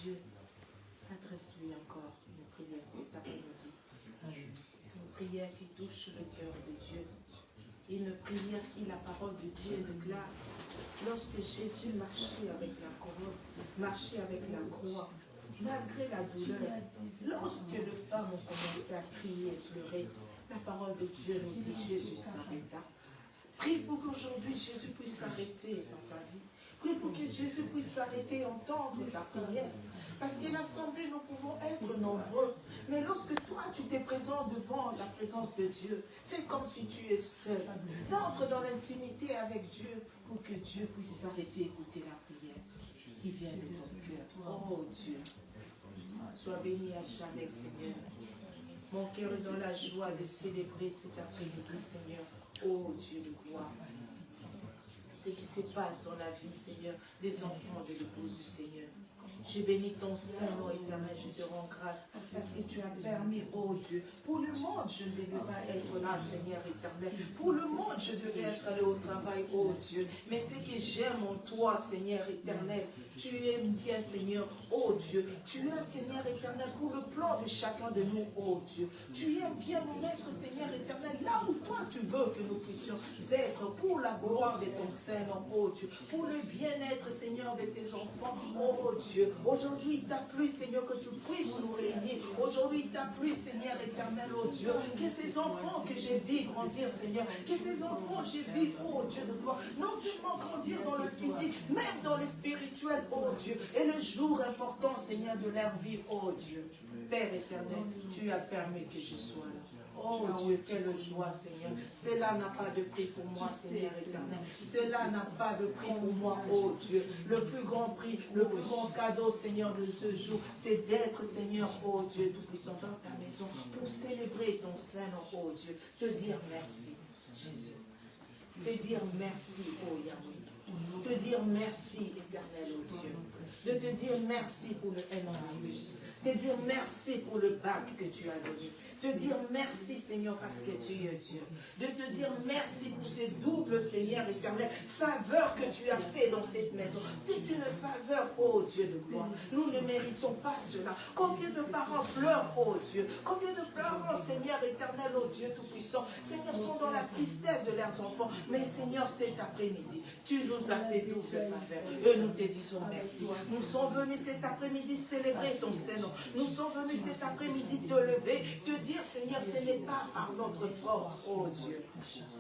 Dieu, adresse-lui encore une prière cet après-midi. Une prière qui touche le cœur de Dieu. Une prière qui, la parole de Dieu déclare, lorsque Jésus marchait avec la couronne, marchait avec la croix, malgré la douleur, lorsque les femmes ont commencé à crier et pleurer, la parole de Dieu nous dit Jésus s'arrêta. Prie pour qu'aujourd'hui Jésus puisse s'arrêter dans ta vie. Prie pour que Jésus puisse s'arrêter et entendre ta prière. Parce qu'à l'assemblée, nous pouvons être nombreux. Mais lorsque toi, tu t'es présent devant la présence de Dieu, fais comme si tu es seul. Entre dans l'intimité avec Dieu pour que Dieu puisse s'arrêter et écouter la prière qui vient de ton cœur. Oh Dieu, sois béni à jamais, Seigneur. Mon cœur est dans la joie de célébrer cet après-midi, Seigneur. Oh Dieu de gloire. Ce qui se passe dans la vie, Seigneur, des enfants de l'épouse du Seigneur. J'ai béni ton Saint-Nom éternel, je te rends grâce parce que tu as permis, oh Dieu, pour le monde, je ne devais pas être là, Seigneur éternel. Pour le monde, je devais être allé au travail, oh Dieu. Mais ce que j'aime en toi, Seigneur éternel, tu aimes bien, Seigneur, oh Dieu. Tu as, Seigneur éternel, pour le plan de chacun de nous, oh Dieu. Tu aimes bien nous mettre, Seigneur éternel, là où toi tu veux que nous puissions être pour la gloire de ton Saint-Nom, oh Dieu. Pour le bien-être, Seigneur, de tes enfants, oh Dieu. Aujourd'hui, il t'a plu, Seigneur, que tu puisses nous réunir. Aujourd'hui, il t'a plu, Seigneur éternel, oh Dieu. Que ces enfants que j'ai vu grandir, Seigneur, que ces enfants j'ai vu, oh Dieu de gloire, non seulement grandir dans le physique, même dans le spirituel, oh Dieu. Et le jour important, Seigneur, de leur vie, oh Dieu. Père éternel, tu as permis que je sois là. Oh Dieu, quelle joie, Seigneur. Cela n'a pas de prix pour moi, Seigneur éternel. Cela n'a pas de prix pour moi, oh Dieu. Le plus grand prix, le plus grand cadeau, Seigneur, de ce jour, c'est d'être, Seigneur, oh Dieu, tout-puissant dans ta maison pour célébrer ton Saint-Nom, oh Dieu. Te dire merci, Jésus. Te dire merci, oh Yahweh. Te dire merci, éternel, oh Dieu. De te dire merci pour le N-plus. Te dire merci pour le bac que tu as donné. Te dire merci, Seigneur, parce que tu es Dieu. De te dire merci pour ces doubles, Seigneur éternel, faveurs que tu as fait dans cette maison. C'est une faveur, oh Dieu de gloire. Nous ne méritons pas cela. Combien de parents pleurent, oh Dieu. Combien de parents, Seigneur éternel, oh Dieu tout-puissant, Seigneur, sont dans la tristesse de leurs enfants. Mais Seigneur, cet après-midi, tu nous as fait double faveur. Et nous te disons merci. Nous sommes venus cet après-midi célébrer ton Saint-Nom. Nous sommes venus cet après-midi te lever, te dire, Seigneur, ce n'est pas par notre force, oh Dieu.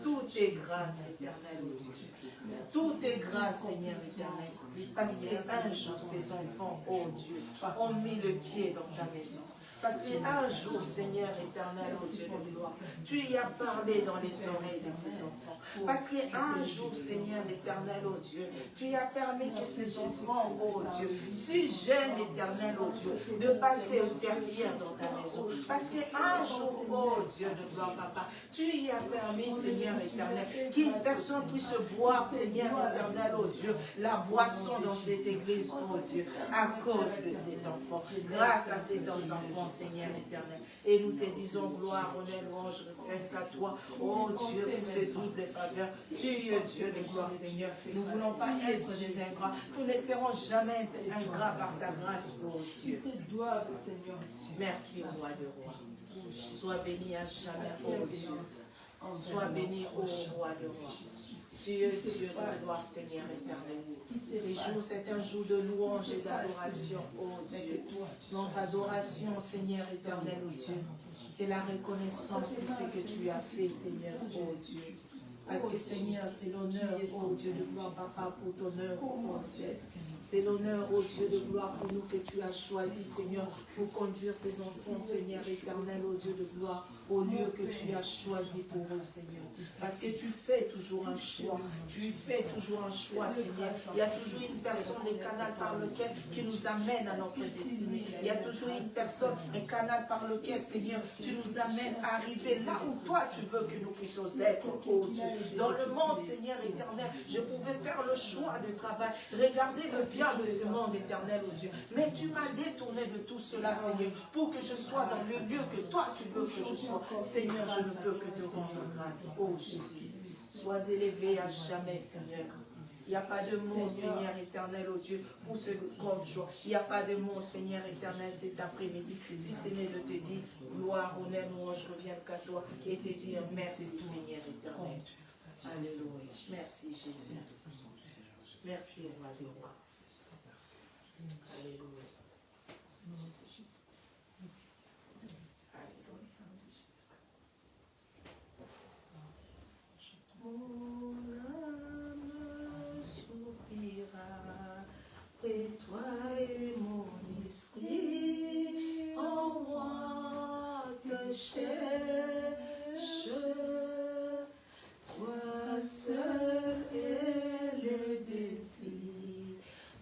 Tout est grâce éternelle, oh Dieu. Tout est grâce, Seigneur éternel. Parce qu'un jour, ces enfants, oh Dieu, ont mis le pied dans ta maison. Parce qu'un jour, Seigneur éternel, oh Dieu de gloire, tu y as parlé dans les oreilles de tes enfants. Parce qu'un jour, Seigneur éternel, oh Dieu, tu y as permis que ces enfants, oh Dieu, si jeunes éternel, oh Dieu, de passer au servir dans ta maison. Parce qu'un jour, oh Dieu de gloire, papa, tu y as permis, Seigneur éternel, qu'une personne puisse boire, Seigneur éternel, oh Dieu, la boisson dans cette église, oh Dieu, à cause de cet enfant. Grâce à cet enfant, Seigneur éternel. Et nous te disons gloire, honneur, louange, requête à toi, oh Dieu, pour ces doubles faveurs. Tu es Dieu de gloire, Seigneur. Nous ne voulons pas être des ingrats. Nous ne serons jamais ingrats par ta grâce, oh Dieu. Merci, roi de rois. Sois béni à jamais, oh Dieu. Sois béni, oh roi de rois. Tu es Dieu de gloire, Seigneur éternel. Ces jours, c'est un jour de louange et d'adoration, oh Dieu. Notre adoration, Seigneur éternel, oh Dieu, c'est la reconnaissance de ce que tu as fait, Seigneur, oh Dieu. Parce que, Seigneur, c'est l'honneur, oh Dieu de gloire, papa, pour ton œuvre, oh Dieu. C'est l'honneur, oh Dieu de gloire, pour nous que tu as choisi, Seigneur, pour conduire ces enfants, Seigneur éternel, oh Dieu de gloire, au lieu que tu as choisi pour eux, Seigneur. Parce que tu fais toujours un choix. Tu fais toujours un choix, Seigneur. Il y a toujours une personne, un canal par lequel qui nous amène à notre destinée. Il y a toujours une personne, un canal par lequel, Seigneur, tu nous amènes à arriver là où toi tu veux que nous puissions être, oh Dieu. Dans le monde, Seigneur éternel, je pouvais faire le choix de travail, regarder le bien de ce monde éternel, oh Dieu. Mais tu m'as détourné de tout cela, Seigneur, pour que je sois dans le lieu que toi tu veux que je sois. Seigneur, je ne peux que te rendre grâce. Oh Jésus, sois élevé à jamais, Seigneur. Il n'y a pas de mots, Seigneur éternel, oh Dieu, pour ce grand jour. Il n'y a pas de mots, Seigneur éternel, cet après-midi, si ce n'est de te dire gloire, honneur, louange reviennent qu'à toi et te dire merci, Seigneur éternel. Alléluia. Merci, Jésus. Merci, roi des rois. Alléluia. Mon âme soupira près toi et mon esprit en moi te cherche. Toi seul est le désir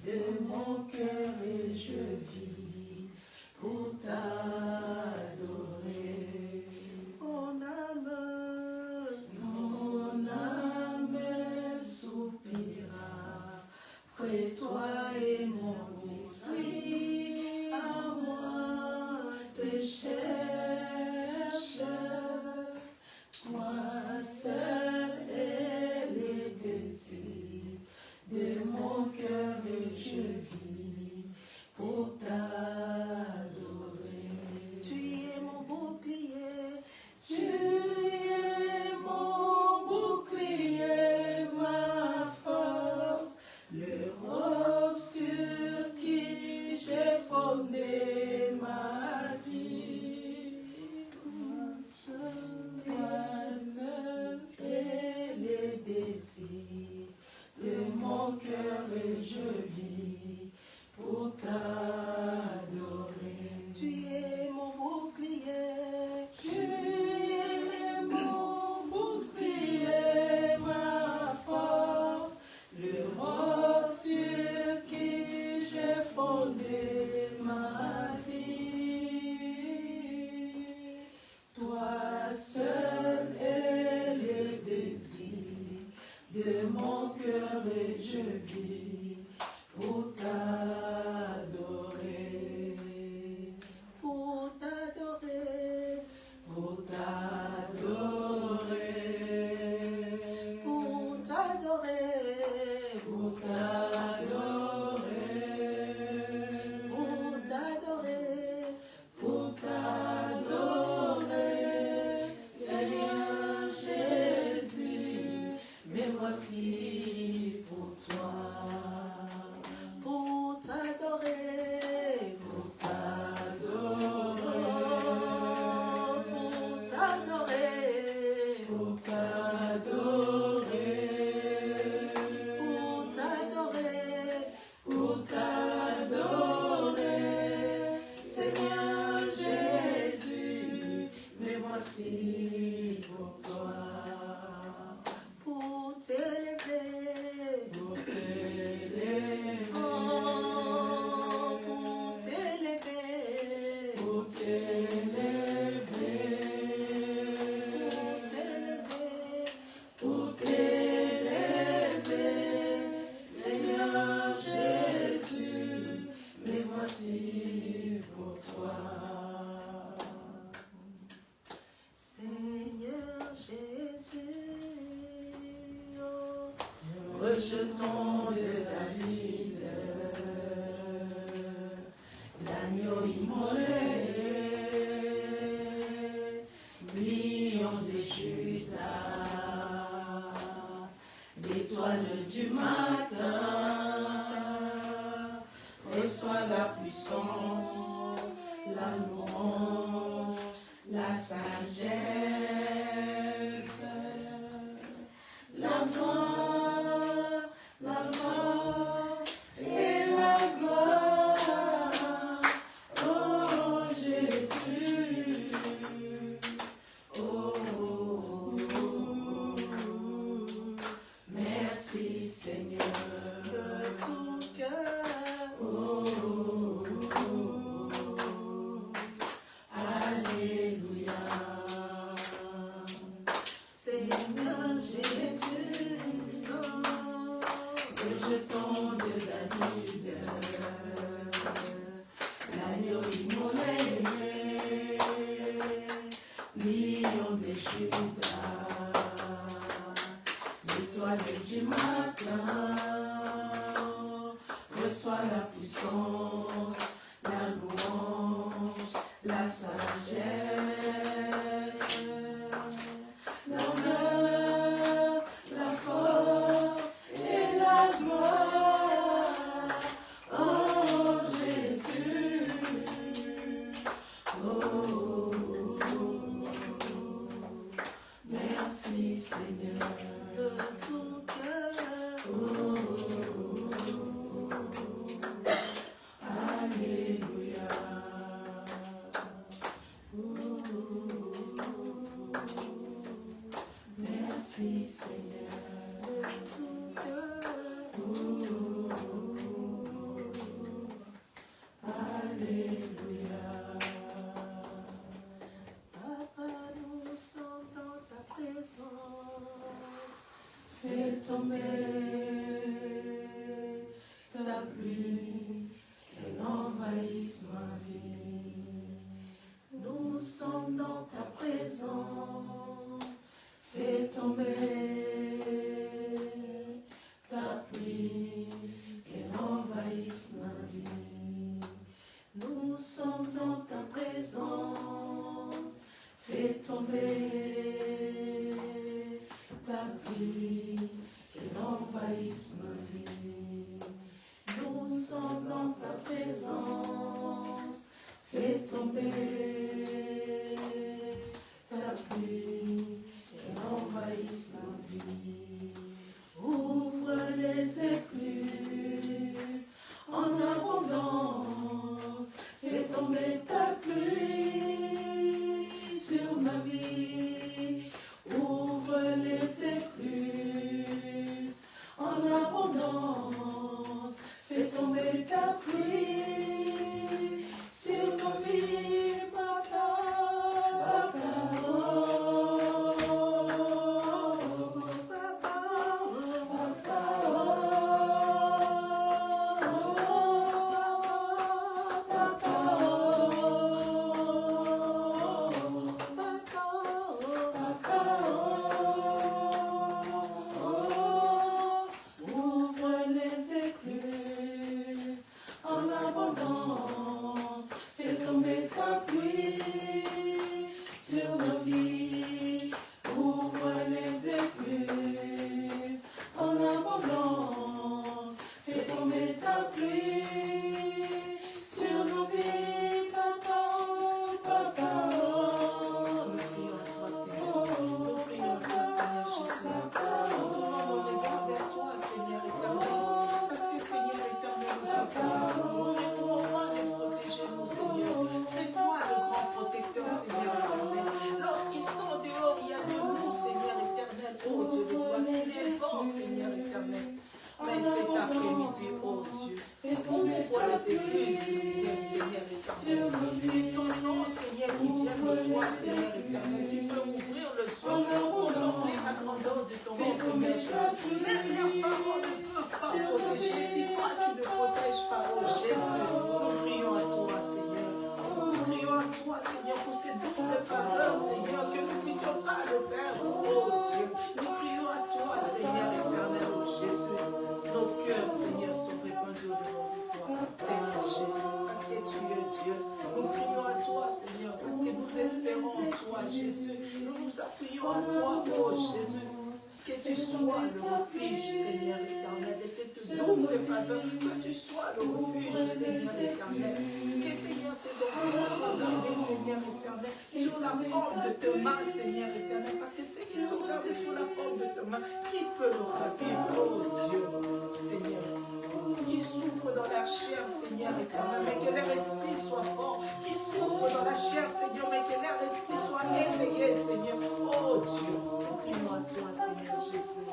de mon cœur et je vis pour t'adorer. Mon âme soupira près toi et mon esprit à moi te cherche. Toi seul est le désir de mon cœur et je vis pour t'adorer. Tu es mon bouclier, tu es mon bouclier, ma force, le roc sur qui j'ai fondé ma vie. Toi seul est le désir de mon cœur et je vis pour t'adorer. Tu es mon bouclier, tu es mon bouclier, ma force, le roc sur qui j'ai fondé ma vie. Toi seul est le désir de mon cœur et je vis pour t'adorer, pour t'adorer, pour t'adorer, pour t'adorer, pour t'adorer, pour t'adorer, pour t'adorer, Seigneur Jésus, me voici pour toi. Pour t'adorer, pour t'adorer, pour t'adorer, pour t'adorer, pour t'adorer, pour t'adorer, Seigneur Jésus, me voici pour toi. Pour t'élever, pour t'élever, oh, pour t'élever, pour t'élever, pour t'élever, Seigneur Jésus, me voici pour toi. Seigneur Jésus, rejetons de David l'agneau immolé, lion de Judas, l'étoile du matin, reçois la puissance, la louange, la sagesse, la voix, la force et la gloire. Oh Jésus, oh, merci Seigneur de tout cœur. Oh, alléluia. Seigneur Jésus, rejetons de David l'agneau immolé, lion de Judas, l'étoile du matin, reçois la puissance, la louange, la sagesse, l'honneur, la force et la gloire. Oh Jésus, oh, merci Seigneur de tout cœur. Oh, alléluia. Merci Seigneur de tout cœur. Alléluia. Papa, nous sommes dans ta présence. Fais tomber ta pluie, qu'elle envahisse ma vie. Nous sommes dans ta présence. Fais tomber ta pluie, qu'elle envahisse ma vie. Nous sommes dans ta présence. Fais tomber ta pluie, qu'elle envahisse ma vie. Nous sommes dans ta présence. Fais tomber ta pluie, qu'elle envahisse ma vie. Ouvre les écluses en abondance. Fais tomber ta pluie sur ma vie. Ouvre les écluses en abondance. Fais tomber ta pluie sur nos vies, papa, papa, oh, papa, papa, oh, papa, ouvre les écluses en abondance. Fais tomber ta pluie sur nos vies. Ouvre les écluses en abondance. Fais tomber ta pluie sur nos vies, papa, papa. Nous prions à toi, Seigneur. Nous prions à toi, Seigneur Jésus. Nous tournons nos regards vers toi, Seigneur éternel. Parce que, Seigneur éternel, Dieu Jésus, nous ne pouvons pas les protéger, nous, Seigneur. C'est toi le grand protecteur, Seigneur éternel. Lorsqu'ils sont dehors, il y a de nous, Seigneur éternel. Oh Dieu de gloire, les vents, Seigneur éternel. Mais cet après-midi, oh Dieu, ouvre les écluses du ciel, Seigneur éternel. Et ton nom, Seigneur, qui vient de toi, Seigneur éternel, qui peut ouvrir le ciel pour contempler la grandeur de ton nom, Seigneur Jésus. Même les paroles ne peuvent pas protéger. Si toi, tu ne protèges pas, oh Jésus, nous prions à toi, Seigneur. Nous crions à toi, Seigneur, pour ces doubles faveurs, Seigneur, que nous ne puissions pas le perdre, oh Dieu. Nous crions à toi, Seigneur éternel, oh Jésus. Nos cœurs, Seigneur, sont répandus au-devant de toi, Seigneur Jésus, parce que tu es Dieu. Nous crions à toi, Seigneur, parce que nous espérons en toi, Jésus. Nous nous appuyons à toi, oh Jésus. Que tu sois le refuge, Seigneur éternel, et cette double faveur, que tu sois le refuge, Seigneur éternel. Que, Seigneur, ces enfants soient gardés, Seigneur éternel, sur la forme de tes mains, Seigneur éternel, parce que ceux qui sont gardés sur la forme de tes mains, qui peut le ravir, oh Dieu, Seigneur, qui souffrent dans la chair, Seigneur éternel, mais que leur esprit soit fort, qui souffrent dans la chair, Seigneur, mais que leur esprit soit éveillé, Seigneur, oh Dieu, nous crions à toi, Seigneur Jésus.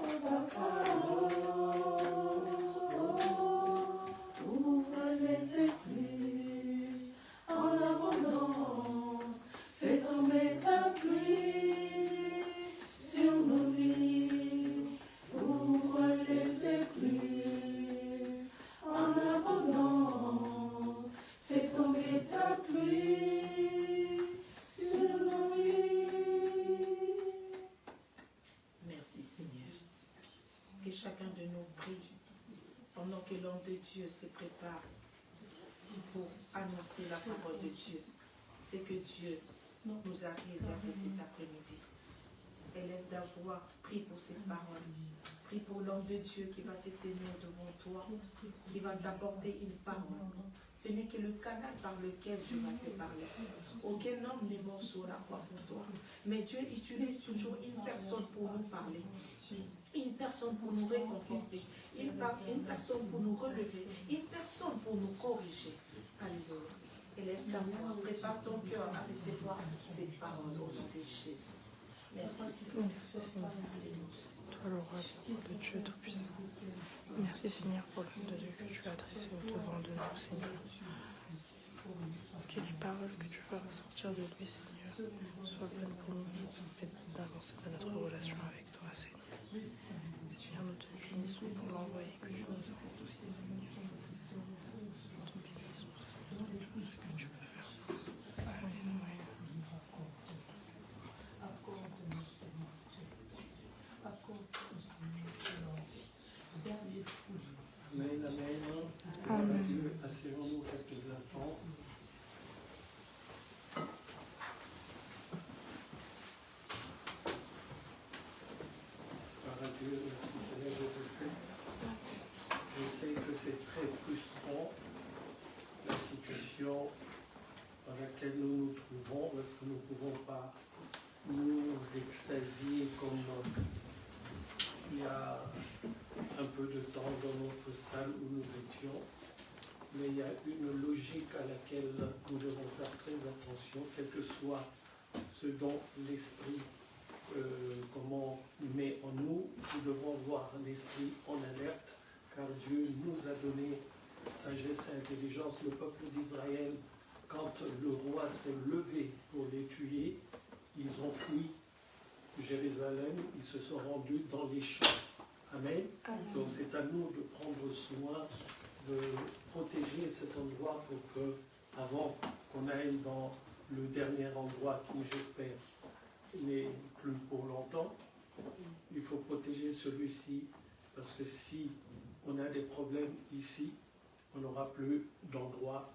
Ouvre les écluses en abondance, fais tomber ta pluie sur nos vies. Ouvre les écluses en abondance, fais tomber ta pluie sur nos vies. Merci Seigneur. chacun de nous prie pendant que l'homme de Dieu se prépare pour annoncer la parole de Dieu. C'est que Dieu nous a réservé cet après-midi. Élève d'avoir pris pour cette parole. Prie pour l'homme de Dieu qui va se tenir devant toi, qui va t'apporter une parole. Ce n'est que le canal par lequel je vais te parler. Aucun homme n'est mort sur la croix pour toi. Mais Dieu utilise toujours une personne pour nous parler. Une personne pour nous réconforter. Une personne pour nous relever. Une personne pour nous corriger. Alléluia. Élève ta voix. Prépare ton cœur à recevoir cette parole au nom de Jésus. Merci Seigneur. Toi le roi de Dieu Tout-Puissant. Merci Seigneur pour le nom de Dieu que tu as adressé au-devant de nous, Seigneur. Que les paroles que tu vas ressortir de lui, Seigneur, soient bonnes pour nous et d'avancer dans notre relation avec toi, Seigneur. Seigneur, nous te bénissons pour l'envoyer que tu nous as envoyé, Seigneur. Nous te bénissons, Seigneur, pour tout ce que tu veux faire. Alléluia. Amen, amen. Amen. Dieu, asseyons-nous quelques instants. Par Dieu, merci Seigneur Jésus-Christ. Je sais que c'est très frustrant la situation dans laquelle nous nous trouvons parce que nous ne pouvons pas nous extasier comme il y a un peu de temps dans notre salle où nous étions, mais il y a une logique à laquelle nous devons faire très attention, quel que soit ce dont l'esprit met en nous, nous devons voir l'esprit en alerte, car Dieu nous a donné sagesse et intelligence. Le peuple d'Israël, quand le roi s'est levé pour les tuer, ils ont fui Jérusalem, ils se sont rendus dans les champs. Amen. Amen. Donc c'est à nous de prendre soin de protéger cet endroit pour que, avant qu'on aille dans le dernier endroit qui, j'espère, n'est plus pour longtemps, il faut protéger celui-ci, parce que si on a des problèmes ici, on n'aura plus d'endroit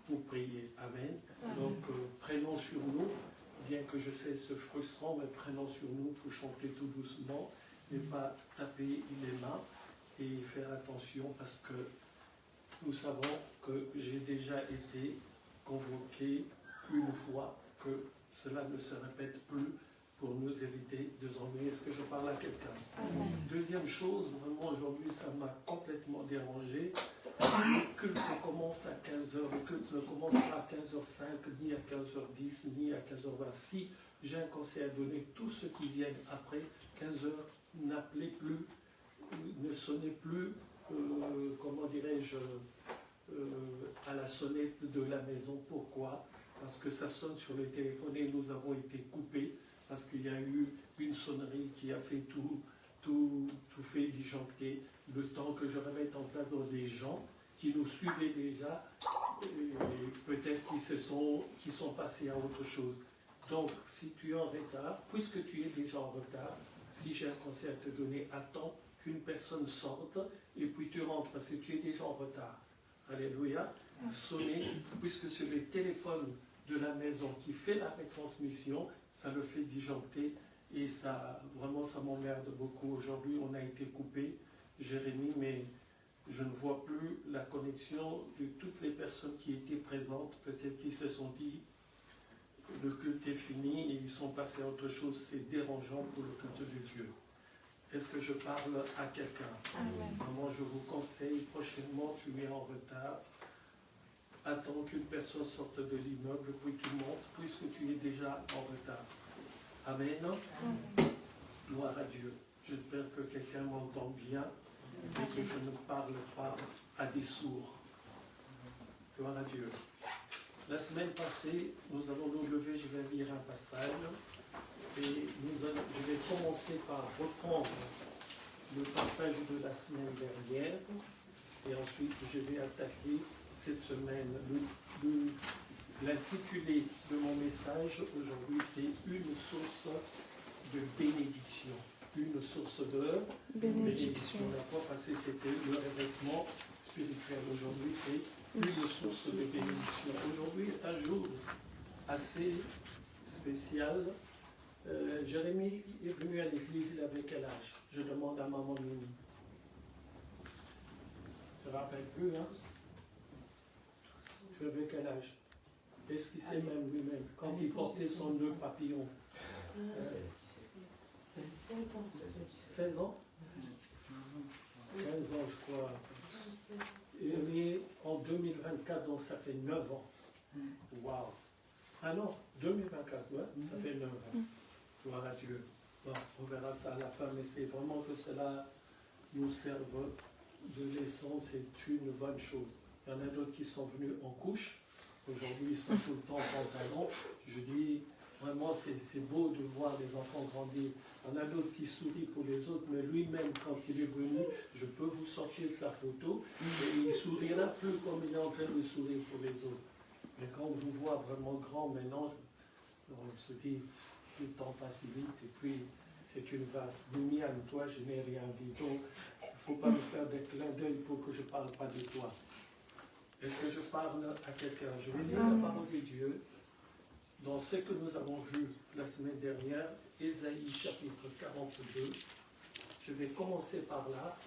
pour prier. Amen. Amen. Donc prenons sur nous, bien que je sais c'est frustrant, mais prenons sur nous pour chanter tout doucement, ne pas taper les mains et faire attention, parce que nous savons que j'ai déjà été convoqué une fois, que cela ne se répète plus pour nous éviter désormais. Est-ce que je parle à quelqu'un? Deuxième chose, vraiment aujourd'hui ça m'a complètement dérangé. Le culte commence à 15h, le culte ne commence pas à 15h05, ni à 15h10, ni à 15h20. Si j'ai un conseil à donner, tous ceux qui viennent après 15h, n'appelez plus, ne sonnez plus, comment dirais-je, à la sonnette de la maison. Pourquoi? Parce que ça sonne sur le téléphone et nous avons été coupés, parce qu'il y a eu une sonnerie qui a fait tout fait disjoncter, le temps que je remette en place dans des gens qui nous suivaient déjà, peut-être qui sont passés à autre chose. Donc, si tu es en retard, puisque tu es déjà en retard, si j'ai un conseil à te donner, attends qu'une personne sorte et puis tu rentres, parce que tu es déjà en retard. Alléluia. Sonnez, puisque c'est le téléphone de la maison qui fait la retransmission, ça le fait disjoncter et ça, vraiment, ça m'emmerde beaucoup. Aujourd'hui, on a été coupé, Jérémie, mais je ne vois plus la connexion de toutes les personnes qui étaient présentes. Peut-être qu'ils se sont dit, le culte est fini et ils sont passés à autre chose. C'est dérangeant pour le culte de Dieu. Est-ce que je parle à quelqu'un? Vraiment, je vous conseille, prochainement, tu es en retard. Attends qu'une personne sorte de l'immeuble, puis tu montes, puisque tu es déjà en retard. Amen. Gloire à Dieu. J'espère que quelqu'un m'entend bien et que je ne parle pas à des sourds. Gloire à Dieu. La semaine passée, nous allons nous lever, je vais lire un passage et je vais commencer par reprendre le passage de la semaine dernière et ensuite je vais attaquer cette semaine. L'intitulé de mon message aujourd'hui, c'est une source de bénédiction. une source de bénédiction. La fois passée, c'était le revêtement spirituel. Aujourd'hui, c'est une source de bénédiction. Aujourd'hui est un jour assez spécial. Jérémie est venu à l'église, il avait quel âge? Je demande à maman Mimi. Tu ne te rappelles plus, hein? Tu avais quel âge? Est-ce qu'il sait même lui-même, quand il portait son nœud papillon? 16 ans. 16 ans? 15 ans, je crois. Il est en 2024, donc ça fait 9 ans. Waouh! Ah non, 2024, ouais, ça fait 9 ans. Gloire à Dieu. Bon, on verra ça à la fin, mais c'est vraiment que cela nous serve de leçon, c'est une bonne chose. Il y en a d'autres qui sont venus en couche. Aujourd'hui, ils sont tout le temps en pantalon. Je dis, vraiment, c'est beau de voir les enfants grandir. Il y en a d'autres qui sourient pour les autres, mais lui-même, quand il est venu, je peux vous sortir sa photo, et il sourira plus comme il est en train de sourire pour les autres. Mais quand on vous voit vraiment grand maintenant, on se dit, le temps passe vite, et puis c'est une vaste. Mimiane, toi, je n'ai rien dit. Donc, il ne faut pas me faire des clins d'œil pour que je ne parle pas de toi. Est-ce que je parle à quelqu'un? Je vais lire la parole de Dieu dans ce que nous avons vu la semaine dernière, Ésaïe chapitre 42. Je vais commencer par là,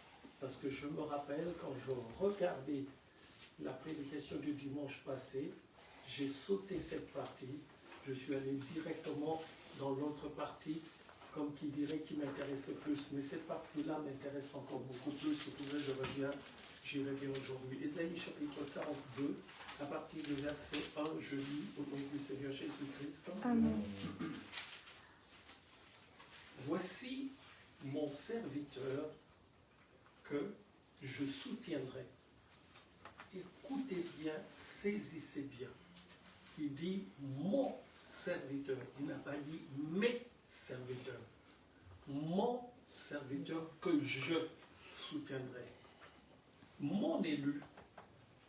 parce que je me rappelle quand je regardais la prédication du dimanche passé, j'ai sauté cette partie, je suis allé directement dans l'autre partie, comme qui dirait qui m'intéressait plus. Mais cette partie-là m'intéresse encore beaucoup plus, c'est pour ça que j'y reviens aujourd'hui. Ésaïe chapitre 42, à partir du verset 1, je lis au nom du Seigneur Jésus-Christ. Amen. Voici mon serviteur que je soutiendrai. Écoutez bien, saisissez bien. Il dit mon serviteur, il n'a pas dit mes serviteurs. Mon serviteur que je soutiendrai. Mon élu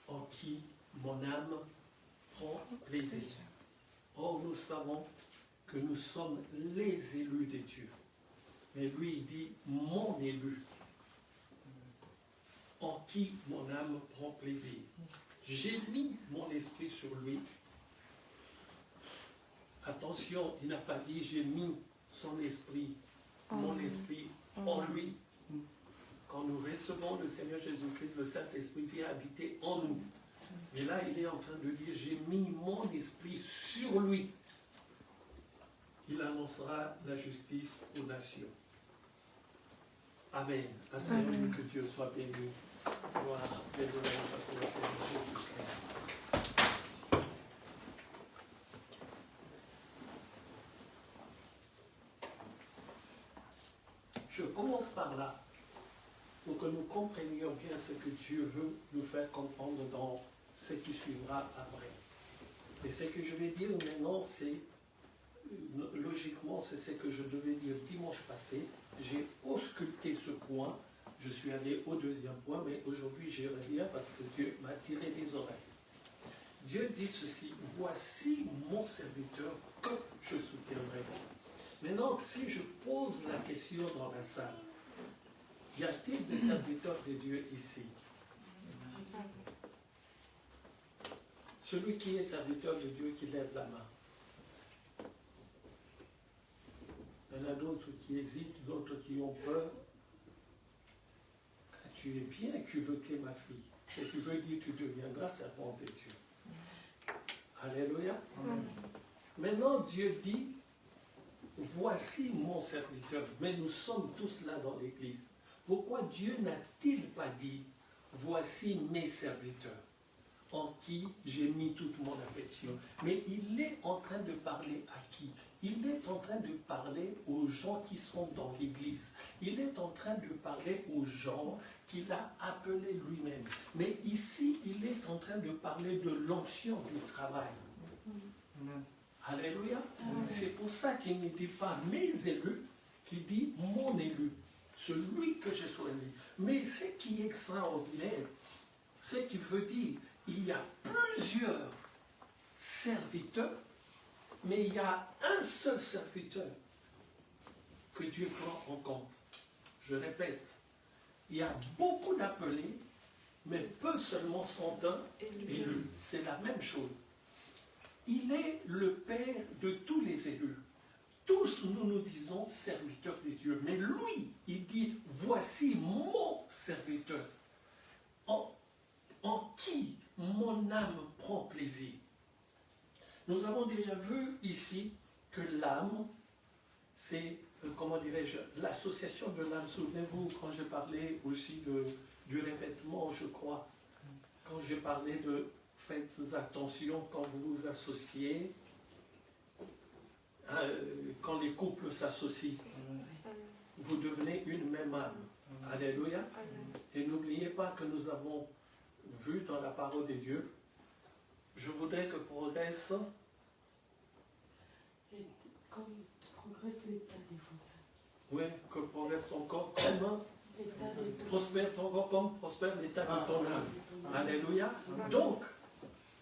en qui mon âme prend plaisir. Or, nous savons que nous sommes les élus de Dieu. Mais lui, il dit mon élu en qui mon âme prend plaisir. J'ai mis mon esprit sur lui. Attention, il n'a pas dit j'ai mis son esprit, mon esprit en lui. Quand nous recevons le Seigneur Jésus-Christ, le Saint-Esprit vient habiter en nous. Et là, il est en train de dire j'ai mis mon esprit sur lui. Il annoncera la justice aux nations. Amen. À celui que Dieu soit béni. Gloire, béni pour le Seigneur Jésus-Christ. Je commence par là, pour que nous comprenions bien ce que Dieu veut nous faire comprendre dans ce qui suivra après. Et ce que je vais dire maintenant, c'est, logiquement, c'est ce que je devais dire dimanche passé. J'ai ausculté ce point, je suis allé au deuxième point, mais aujourd'hui j'y reviens parce que Dieu m'a tiré les oreilles. Dieu dit ceci, voici mon serviteur que je soutiendrai. Maintenant, si je pose la question dans la salle, y a-t-il des serviteurs de Dieu ici? Celui qui est serviteur de Dieu, qui lève la main. Il y en a d'autres qui hésitent, d'autres qui ont peur. Tu es bien culottée, ma fille. Ce qui veut dire que tu deviendras servante de Dieu. Alléluia. Maintenant, Dieu dit, voici mon serviteur. Mais nous sommes tous là dans l'église. Pourquoi Dieu n'a-t-il pas dit, voici mes serviteurs, en qui j'ai mis toute mon affection? Mais il est en train de parler à qui? Il est en train de parler aux gens qui sont dans l'église. Il est en train de parler aux gens qu'il a appelés lui-même. Mais ici, il est en train de parler de l'onction du travail. Alléluia. C'est pour ça qu'il ne dit pas mes élus, qu'il dit mon élu, celui que j'ai choisi. Mais ce qui est extraordinaire, c'est qu'il veut dire il y a plusieurs serviteurs, mais il y a un seul serviteur que Dieu prend en compte. Je répète, il y a beaucoup d'appelés, mais peu seulement sont élus. C'est la même chose. Il est le Père de tous les élus. Tous, nous disons serviteurs de Dieu. Mais lui, il dit, voici mon serviteur, en qui mon âme prend plaisir. Nous avons déjà vu ici que l'âme, c'est, comment dirais-je, l'association de l'âme. Souvenez-vous, quand j'ai parlé aussi du revêtement, je crois, quand j'ai parlé de faites attention quand vous vous associez, quand les couples s'associent, vous devenez une même âme. Alléluia. Et n'oubliez pas que nous avons vu dans la parole de Dieu, je voudrais que progresse. Progresse l'état de vos âmes. Oui, que progresse ton corps comme prospère ton corps comme prospère l'état de ton âme. Alléluia. Donc,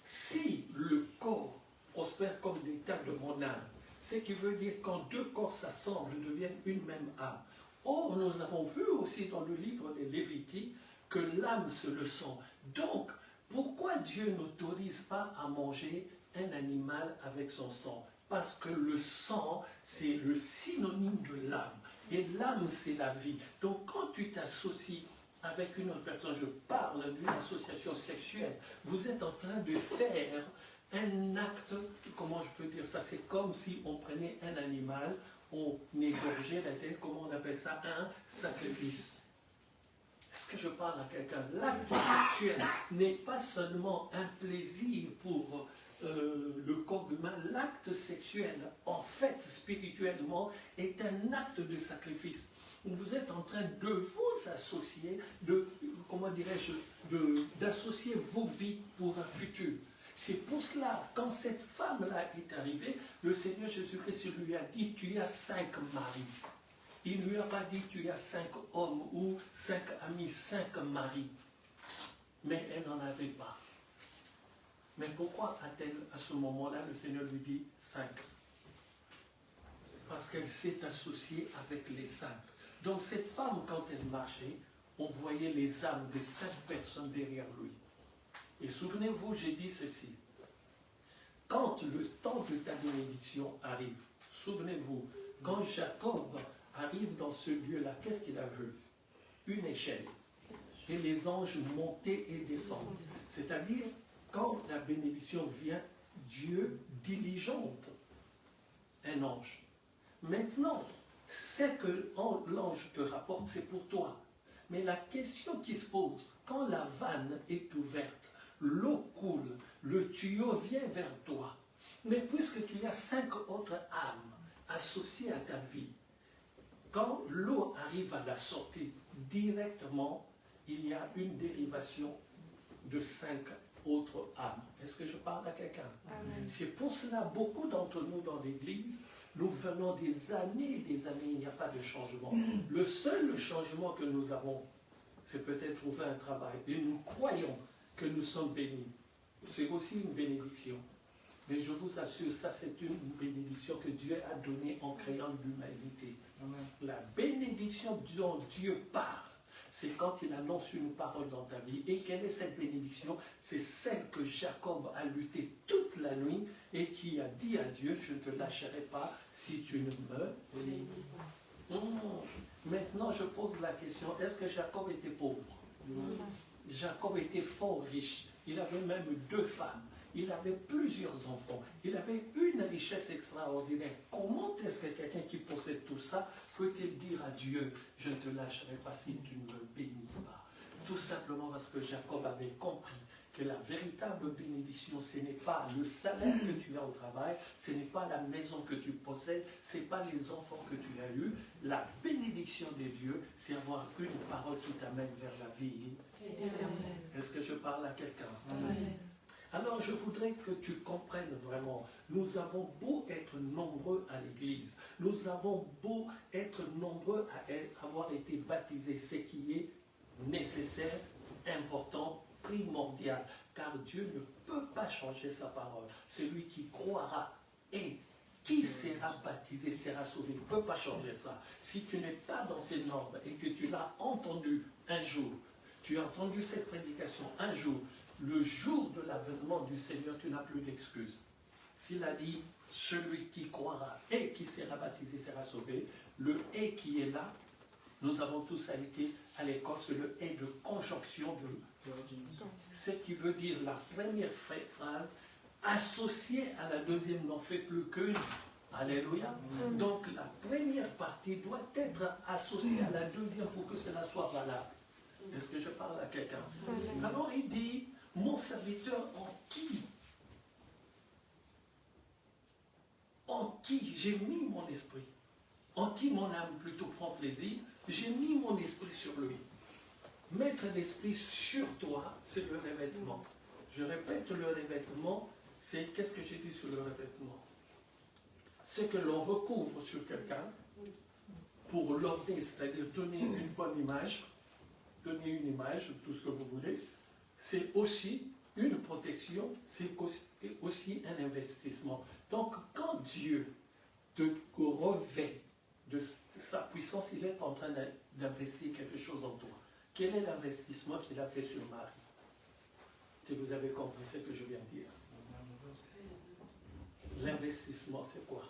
si le corps prospère comme l'état de mon âme, ce qui veut dire quand deux corps s'assemblent, deviennent une même âme. Or, nous avons vu aussi dans le livre des Lévitiques que l'âme se le sent. Donc, pourquoi Dieu n'autorise pas à manger un animal avec son sang? Parce que le sang, c'est le synonyme de l'âme. Et l'âme, c'est la vie. Donc, quand tu t'associes avec une autre personne, je parle d'une association sexuelle, vous êtes en train de faire un acte, comment je peux dire ça, c'est comme si on prenait un animal, on égorgeait la tête, comment on appelle ça, un sacrifice. Est-ce que je parle à quelqu'un? L'acte sexuel n'est pas seulement un plaisir pour le corps humain. L'acte sexuel, en fait, spirituellement, est un acte de sacrifice. Vous êtes en train de vous associer, comment dirais-je, d'associer vos vies pour un futur. C'est pour cela, quand cette femme-là est arrivée, le Seigneur Jésus-Christ lui a dit, tu as 5 maris. Il ne lui a pas dit, tu as 5 hommes ou 5 amis, 5 maris. Mais elle n'en avait pas. Mais pourquoi a-t-elle, à ce moment-là, le Seigneur lui dit 5? Parce qu'elle s'est associée avec les 5. Donc cette femme, quand elle marchait, on voyait les âmes des 5 personnes derrière lui. Et souvenez-vous, j'ai dit ceci. Quand le temps de ta bénédiction arrive, souvenez-vous, quand Jacob arrive dans ce lieu-là, qu'est-ce qu'il a vu? Une échelle. Et les anges montaient et descendaient. C'est-à-dire, quand la bénédiction vient, Dieu diligente un ange. Maintenant, ce que l'ange te rapporte, c'est pour toi. Mais la question qui se pose, quand la vanne est ouverte, l'eau coule, le tuyau vient vers toi. Mais puisque tu as 5 autres âmes associées à ta vie, quand l'eau arrive à la sortie, directement, il y a une dérivation de 5 autres âmes. Est-ce que je parle à quelqu'un? C'est pour cela, beaucoup d'entre nous dans l'Église, nous venons des années et des années, il n'y a pas de changement. Le seul changement que nous avons, c'est peut-être trouver un travail. Et nous croyons que nous sommes bénis. C'est aussi une bénédiction. Mais je vous assure, ça c'est une bénédiction que Dieu a donnée en créant l'humanité. La bénédiction dont Dieu parle, c'est quand il annonce une parole dans ta vie. Et quelle est cette bénédiction? C'est celle que Jacob a lutté toute la nuit et qui a dit à Dieu, je ne te lâcherai pas si tu ne me bénis pas. Maintenant, je pose la question, est-ce que Jacob était pauvre? Jacob était fort riche. Il avait même 2 femmes. Il avait plusieurs enfants. Il avait une richesse extraordinaire. Comment est-ce que quelqu'un qui possède tout ça peut-il dire à Dieu, je ne te lâcherai pas si tu ne me bénis pas? Tout simplement parce que Jacob avait compris que la véritable bénédiction, ce n'est pas le salaire que tu as au travail, ce n'est pas la maison que tu possèdes, ce n'est pas les enfants que tu as eus. La bénédiction de Dieu, c'est avoir une parole qui t'amène vers la vie éternelle. Est-ce que je parle à quelqu'un? Alors je voudrais que tu comprennes vraiment, nous avons beau être nombreux à l'église, nous avons beau être nombreux à avoir été baptisés, ce qui est nécessaire, important, primordial, car Dieu ne peut pas changer sa parole. Celui qui croira et qui sera baptisé sera sauvé. Il ne peut pas changer ça. Si tu n'es pas dans ces normes et que tu l'as entendu un jour, tu as entendu cette prédication un jour, le jour de l'avènement du Seigneur, tu n'as plus d'excuses. S'il a dit, celui qui croira et qui sera baptisé sera sauvé, le « et » qui est là, nous avons tous été à l'école, c'est le « et » de conjonction de ce qui veut dire la première phrase associée à la deuxième n'en fait plus qu'une. Alléluia. Donc la première partie doit être associée à la deuxième pour que cela soit valable. Est-ce que je parle à quelqu'un? Alors il dit, mon serviteur en qui j'ai mis mon esprit, en qui mon âme plutôt prend plaisir, j'ai mis mon esprit sur lui. Mettre l'esprit sur toi, c'est le revêtement. Je répète, le revêtement, c'est qu'est-ce que j'ai dit sur le revêtement? C'est que l'on recouvre sur quelqu'un pour l'orner, c'est-à-dire donner une bonne image, donner une image, tout ce que vous voulez. C'est aussi une protection, c'est aussi un investissement. Donc, quand Dieu te revêt de sa puissance, il est en train d'investir quelque chose en toi. Quel est l'investissement qu'il a fait sur Marie? Si vous avez compris ce que je viens de dire. L'investissement, c'est quoi?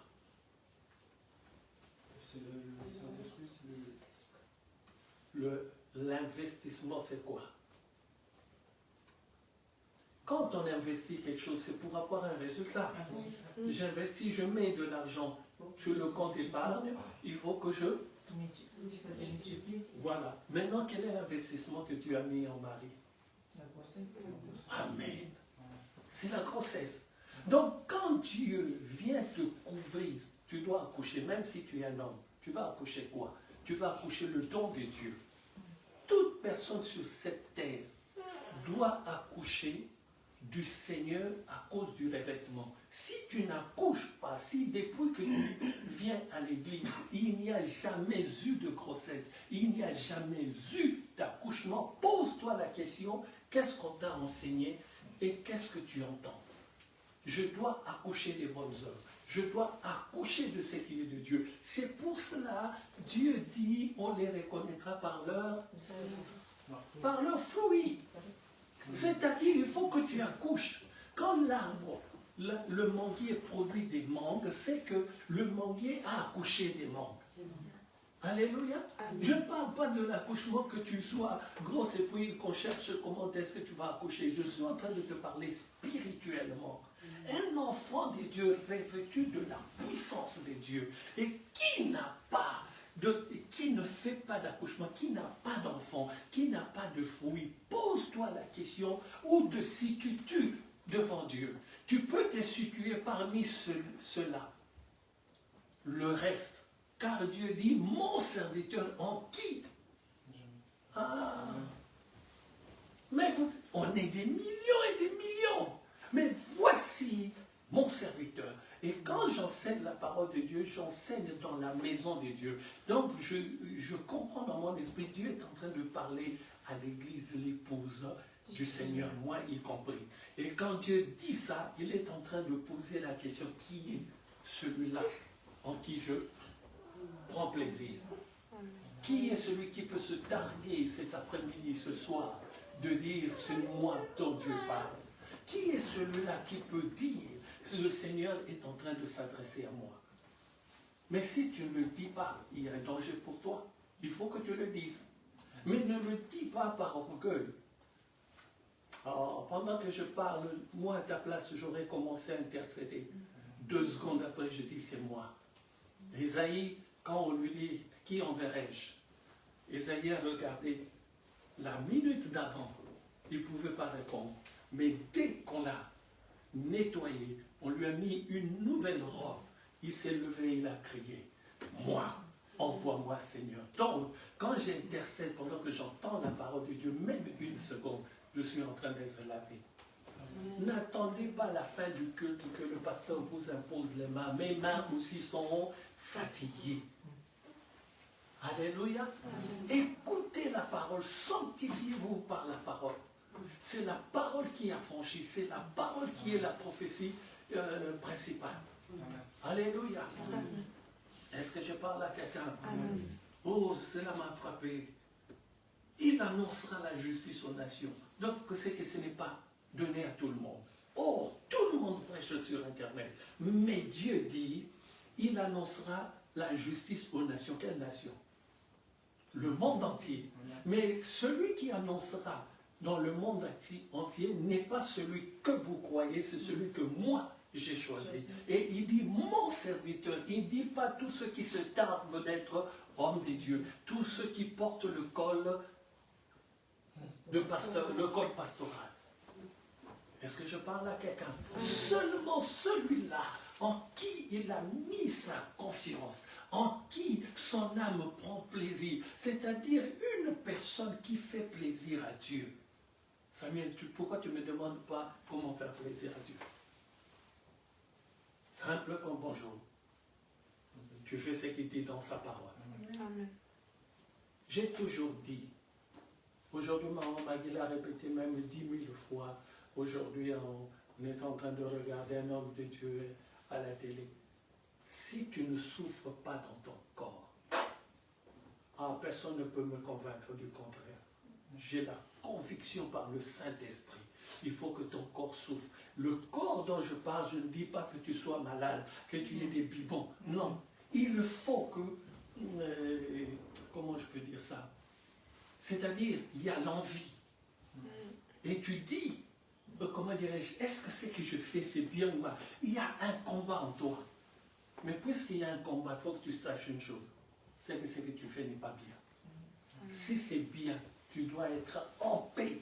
L'investissement, c'est quoi? Quand on investit quelque chose, c'est pour avoir un résultat. J'investis, je mets de l'argent sur le compte épargne, il faut que je... Voilà. Maintenant, quel est l'investissement que tu as mis en Marie? La grossesse. Amen. C'est la grossesse. Donc, quand Dieu vient te couvrir, tu dois accoucher, même si tu es un homme. Tu vas accoucher quoi? Tu vas accoucher le don de Dieu. Toute personne sur cette terre doit accoucher du Seigneur à cause du revêtement. Si tu n'accouches pas, si depuis que tu viens à l'église, il n'y a jamais eu de grossesse, il n'y a jamais eu d'accouchement, pose-toi la question, qu'est-ce qu'on t'a enseigné et qu'est-ce que tu entends? Je dois accoucher des bonnes œuvres. Je dois accoucher de ce qui est de Dieu. C'est pour cela, Dieu dit, on les reconnaîtra par leur fruit. C'est-à-dire, il faut que tu accouches. Quand l'arbre, le manguier produit des mangues, c'est que le manguier a accouché des mangues. Alléluia. Je ne parle pas de l'accouchement que tu sois grosse et puis qu'on cherche comment est-ce que tu vas accoucher. Je suis en train de te parler spirituellement. Un enfant de Dieu revêtu de la puissance de Dieu et qui ne fait pas d'accouchement, qui n'a pas d'enfant, qui n'a pas de fruit, pose-toi la question où te situes-tu devant Dieu? Tu peux te situer parmi ceux-là. Le reste, car Dieu dit, mon serviteur en qui? Ah, mais on est des millions et des millions. Mais voici mon serviteur. Et quand j'enseigne la parole de Dieu, j'enseigne dans la maison de Dieu. Donc je comprends dans mon esprit, Dieu est en train de parler à l'église, l'épouse du Seigneur, moi y compris. Et quand Dieu dit ça, il est en train de poser la question, qui est celui-là en qui je prends plaisir? Qui est celui qui peut se targuer cet après-midi, ce soir, de dire, c'est moi dont Dieu parle? Qui est celui-là qui peut dire, le Seigneur est en train de s'adresser à moi? Mais si tu ne le dis pas, il y a un danger pour toi. Il faut que tu le dises. Mais ne le dis pas par orgueil. Alors, pendant que je parle, moi à ta place, j'aurais commencé à intercéder. 2 secondes après, je dis, c'est moi. Ésaïe, quand on lui dit, qui enverrai-je? Ésaïe a regardé la minute d'avant. Il ne pouvait pas répondre. Mais dès qu'on l'a nettoyé, on lui a mis une nouvelle robe. Il s'est levé, il a crié, moi, envoie-moi Seigneur. Donc, quand j'intercède, pendant que j'entends la parole de Dieu, même 1 seconde, je suis en train d'être lavé. N'attendez pas la fin du culte que le pasteur vous impose les mains. Mes mains aussi sont fatiguées. Alléluia. Écoutez la parole, sanctifiez-vous par la parole. C'est la parole qui affranchit, c'est la parole qui est la prophétie principale. Alléluia. Est-ce que je parle à quelqu'un? Oh, cela m'a frappé. Il annoncera la justice aux nations. Donc, c'est que ce n'est pas donné à tout le monde. Oh, tout le monde prêche sur Internet. Mais Dieu dit, il annoncera la justice aux nations. Quelle nation? Le monde entier. Mais celui qui annoncera dans le monde entier n'est pas celui que vous croyez, c'est celui que moi j'ai choisi. Et il dit mon serviteur, il ne dit pas tous ceux qui se targuent d'être hommes de Dieu, tous ceux qui portent le col de pasteur, le col pastoral. Est-ce que je parle à quelqu'un? Seulement celui-là en qui il a mis sa confiance, en qui son âme prend plaisir, c'est-à-dire une personne qui fait plaisir à Dieu. Samuel, pourquoi tu ne me demandes pas comment faire plaisir à Dieu? Simple comme bonjour. Tu fais ce qu'il dit dans sa parole. Amen. J'ai toujours dit, aujourd'hui maman Maggie l'a répété même 10 000 fois, aujourd'hui on est en train de regarder un homme de Dieu à la télé. Si tu ne souffres pas dans ton corps, personne ne peut me convaincre du contraire. J'ai la conviction par le Saint-Esprit. Il faut que ton corps souffre. Le corps dont je parle, je ne dis pas que tu sois malade, que tu aies des bibons. Non, il faut que... comment je peux dire ça? C'est-à-dire, il y a l'envie. Et tu dis, comment dirais-je, est-ce que ce que je fais, c'est bien ou mal? Il y a un combat en toi. Mais puisqu'il y a un combat, il faut que tu saches une chose. C'est que ce que tu fais n'est pas bien. Si c'est bien, tu dois être en paix.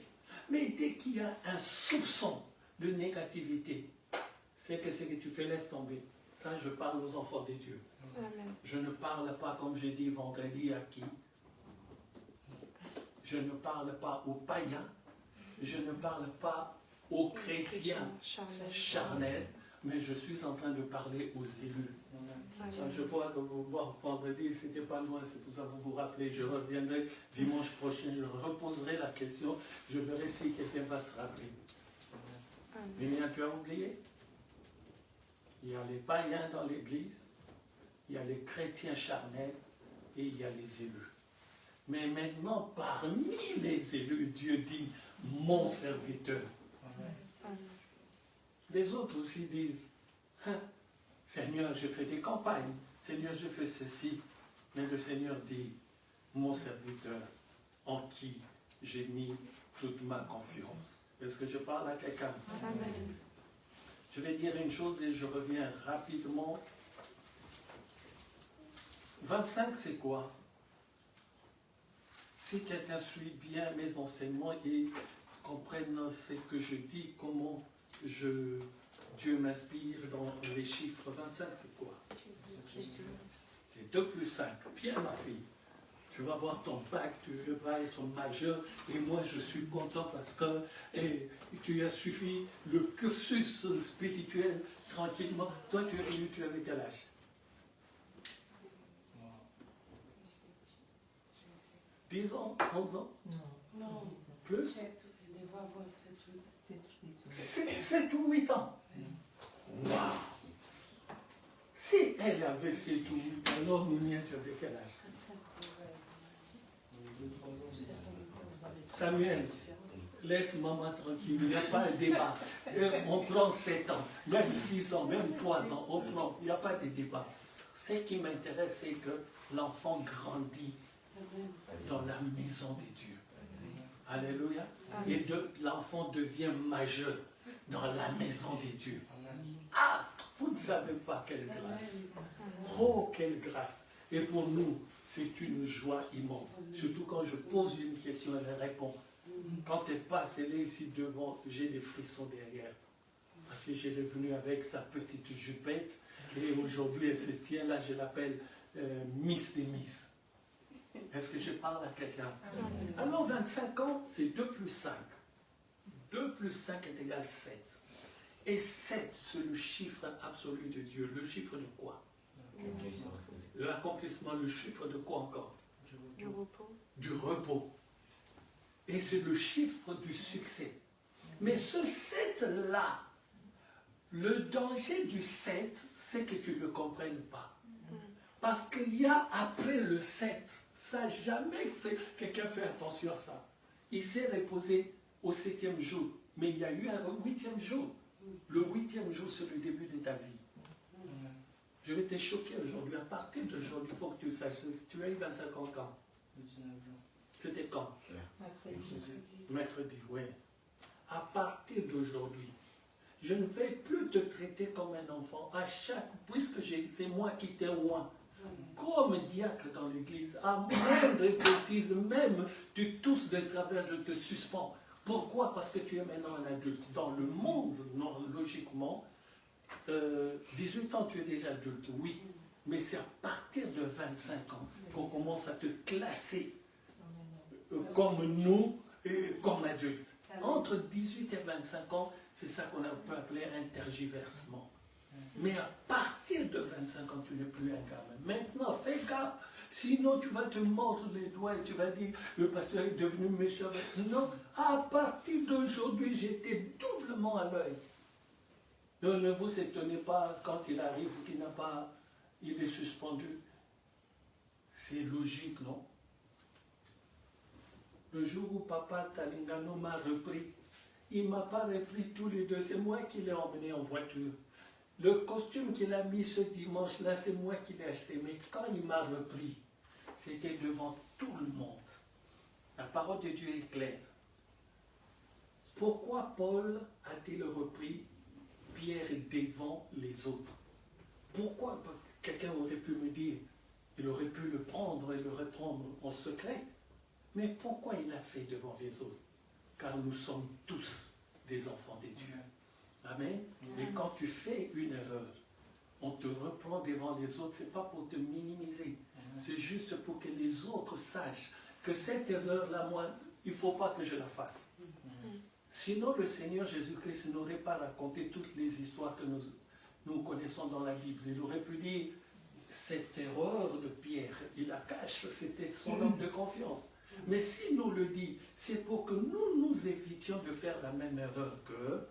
Mais dès qu'il y a un soupçon de négativité, c'est que ce que tu fais, laisse tomber. Ça, je parle aux enfants de Dieu. Amen. Je ne parle pas, comme j'ai dit vendredi, à qui? Je ne parle pas aux païens. Je ne parle pas aux chrétiens charnels. Mais je suis en train de parler aux élus. Je vois que vous, vendredi, ce n'était pas loin, c'est pour ça que vous vous rappelez. Je reviendrai dimanche prochain, je reposerai la question, je verrai si quelqu'un va se rappeler. Mais bien, tu as oublié? Il y a les païens dans l'église, il y a les chrétiens charnels et il y a les élus. Mais maintenant, parmi les élus, Dieu dit, mon serviteur. Les autres aussi disent, Seigneur, je fais des campagnes, Seigneur, je fais ceci. Mais le Seigneur dit, mon serviteur, en qui j'ai mis toute ma confiance. Est-ce que je parle à quelqu'un? Amen. Je vais dire une chose et je reviens rapidement. 25, c'est quoi? Si quelqu'un suit bien mes enseignements et comprenne ce que je dis, comment Dieu m'inspire dans les chiffres. 25, c'est quoi? C'est 2 plus 5. Bien, ma fille. Tu vas avoir ton bac, tu vas être majeur, et moi je suis content parce que tu as suivi le cursus spirituel tranquillement. Toi, tu avais quel âge? 10 ans? 11 ans? Non. Plus? 7 ou 8 ans. Waouh! Si elle avait 7 ou 8 ans, alors Mimien, tu avais quel âge? Samuel, laisse maman tranquille, il n'y a pas de débat. On prend 7 ans, même 6 ans, même 3 ans, on prend, il n'y a pas de débat. Ce qui m'intéresse, c'est que l'enfant grandit dans la maison de Dieu. Alléluia. Et l'enfant devient majeur dans la maison de Dieu. Ah, vous ne savez pas quelle grâce. Oh, quelle grâce. Et pour nous, c'est une joie immense. Surtout quand je pose une question, elle répond. Quand elle passe, elle est ici devant, j'ai des frissons derrière. Parce que j'ai venu avec sa petite jupette. Et aujourd'hui, elle se tient là, je l'appelle Miss des Miss. Est-ce que je parle à quelqu'un? Alors 25 ans, c'est 2 plus 5. 2 plus 5 est égal 7. Et 7, c'est le chiffre absolu de Dieu. Le chiffre de quoi? L'accomplissement, le chiffre de quoi encore? Du repos. Du repos. Et c'est le chiffre du succès. Mais ce 7-là, Le danger du 7, c'est que tu ne le comprennes pas. Parce qu'il y a après le 7, ça n'a jamais fait, quelqu'un fait attention à ça. Il s'est reposé au 7e jour, mais il y a eu un 8e jour. Le 8e jour, c'est le début de ta vie. Je vais te choquer aujourd'hui. À partir d'aujourd'hui, il faut que tu saches, tu as eu 25 ans quand? Le 19 jours. C'était quand? Mercredi. Mercredi, oui. À partir d'aujourd'hui, je ne vais plus te traiter comme un enfant. Puisque c'est moi qui t'ai oint, comme diacre dans l'église, à moindre bêtise, même tu tousses de travers, je te suspends. Pourquoi? Parce que tu es maintenant un adulte. Dans le monde, non, logiquement, 18 ans, tu es déjà adulte, oui. Mais c'est à partir de 25 ans qu'on commence à te classer comme nous, comme adultes. Entre 18 et 25 ans, c'est ça qu'on peut appeler un tergiversement. Mais à partir de 25 ans, tu n'es plus un gamin. Maintenant, fais gaffe. Sinon, tu vas te mordre les doigts et tu vas dire, le pasteur est devenu méchant. Non, à partir d'aujourd'hui, j'étais doublement à l'œil. Ne vous étonnez pas quand il arrive qu'il n'a pas, il est suspendu. C'est logique, non? Le jour où papa Talingano m'a repris, il ne m'a pas repris tous les deux, c'est moi qui l'ai emmené en voiture. Le costume qu'il a mis ce dimanche-là, c'est moi qui l'ai acheté. Mais quand il m'a repris, c'était devant tout le monde. La parole de Dieu est claire. Pourquoi Paul a-t-il repris Pierre devant les autres? Pourquoi? Quelqu'un aurait pu me dire, il aurait pu le prendre et le reprendre en secret. Mais pourquoi il l'a fait devant les autres? Car nous sommes tous des enfants de Dieu. Amen. Et quand tu fais une erreur, on te reprend devant les autres, ce n'est pas pour te minimiser. C'est juste pour que les autres sachent que cette erreur-là, moi, il ne faut pas que je la fasse. Sinon, le Seigneur Jésus-Christ n'aurait pas raconté toutes les histoires que nous connaissons dans la Bible. Il aurait pu dire, cette erreur de Pierre, il la cache, c'était son homme de confiance. Mais s'il nous le dit, c'est pour que nous nous évitions de faire la même erreur que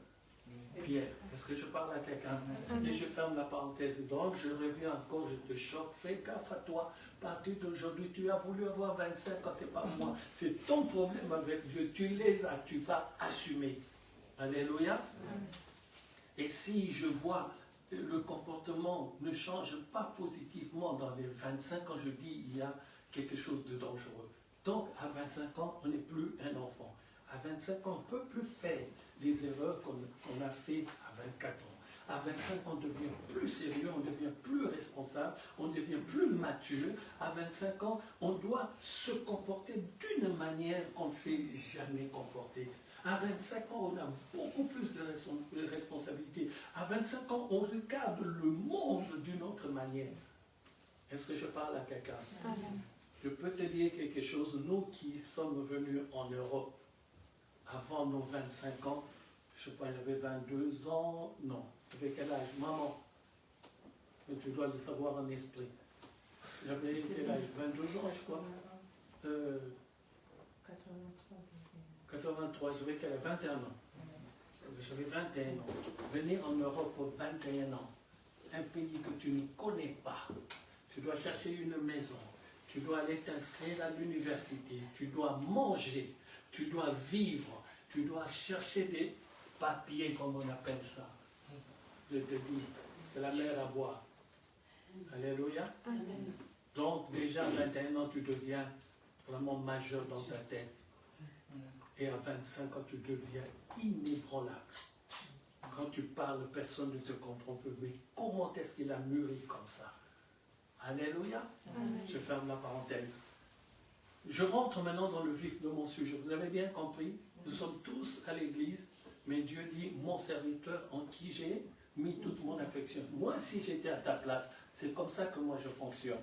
Pierre. Est-ce que je parle à quelqu'un? Et je ferme la parenthèse. Donc, je reviens encore, je te choque. Fais gaffe à toi. À partir d'aujourd'hui, tu as voulu avoir 25 ans, c'est pas moi. C'est ton problème avec Dieu. Tu les as, tu vas assumer. Alléluia. Et si je vois le comportement ne change pas positivement dans les 25 ans, je dis il y a quelque chose de dangereux. Donc, à 25 ans, on n'est plus un enfant. À 25 ans, on ne peut plus faire les erreurs qu'on a fait à 24 ans. À 25 ans, on devient plus sérieux, on devient plus responsable, on devient plus mature. À 25 ans, on doit se comporter d'une manière qu'on ne s'est jamais comporté. À 25 ans, on a beaucoup plus de responsabilités. À 25 ans, on regarde le monde d'une autre manière. Est-ce que je parle à quelqu'un? Je peux te dire quelque chose. Nous qui sommes venus en Europe, avant nos 25 ans, je ne sais pas, il avait 22 ans, non, avec quel âge? Maman, mais tu dois le savoir en esprit. J'avais quel âge? 22 ans, je crois. 83, j'avais quel âge? 21 ans. J'avais 21 ans. Venir en Europe pour 21 ans, un pays que tu ne connais pas, tu dois chercher une maison, tu dois aller t'inscrire à l'université, tu dois manger, tu dois vivre, tu dois chercher des papiers, comme on appelle ça. Je te dis, c'est la mer à boire. Alléluia. Amen. Donc déjà à 21 ans, tu deviens vraiment majeur dans ta tête. Et à 25 ans, tu deviens inébranlable. Quand tu parles, personne ne te comprend plus. Mais comment est-ce qu'il a mûri comme ça? Alléluia. Amen. Je ferme la parenthèse. Je rentre maintenant dans le vif de mon sujet. Vous avez bien compris? Nous sommes tous à l'église, mais Dieu dit, mon serviteur en qui j'ai mis toute mon affection. Moi, si j'étais à ta place, c'est comme ça que moi je fonctionne.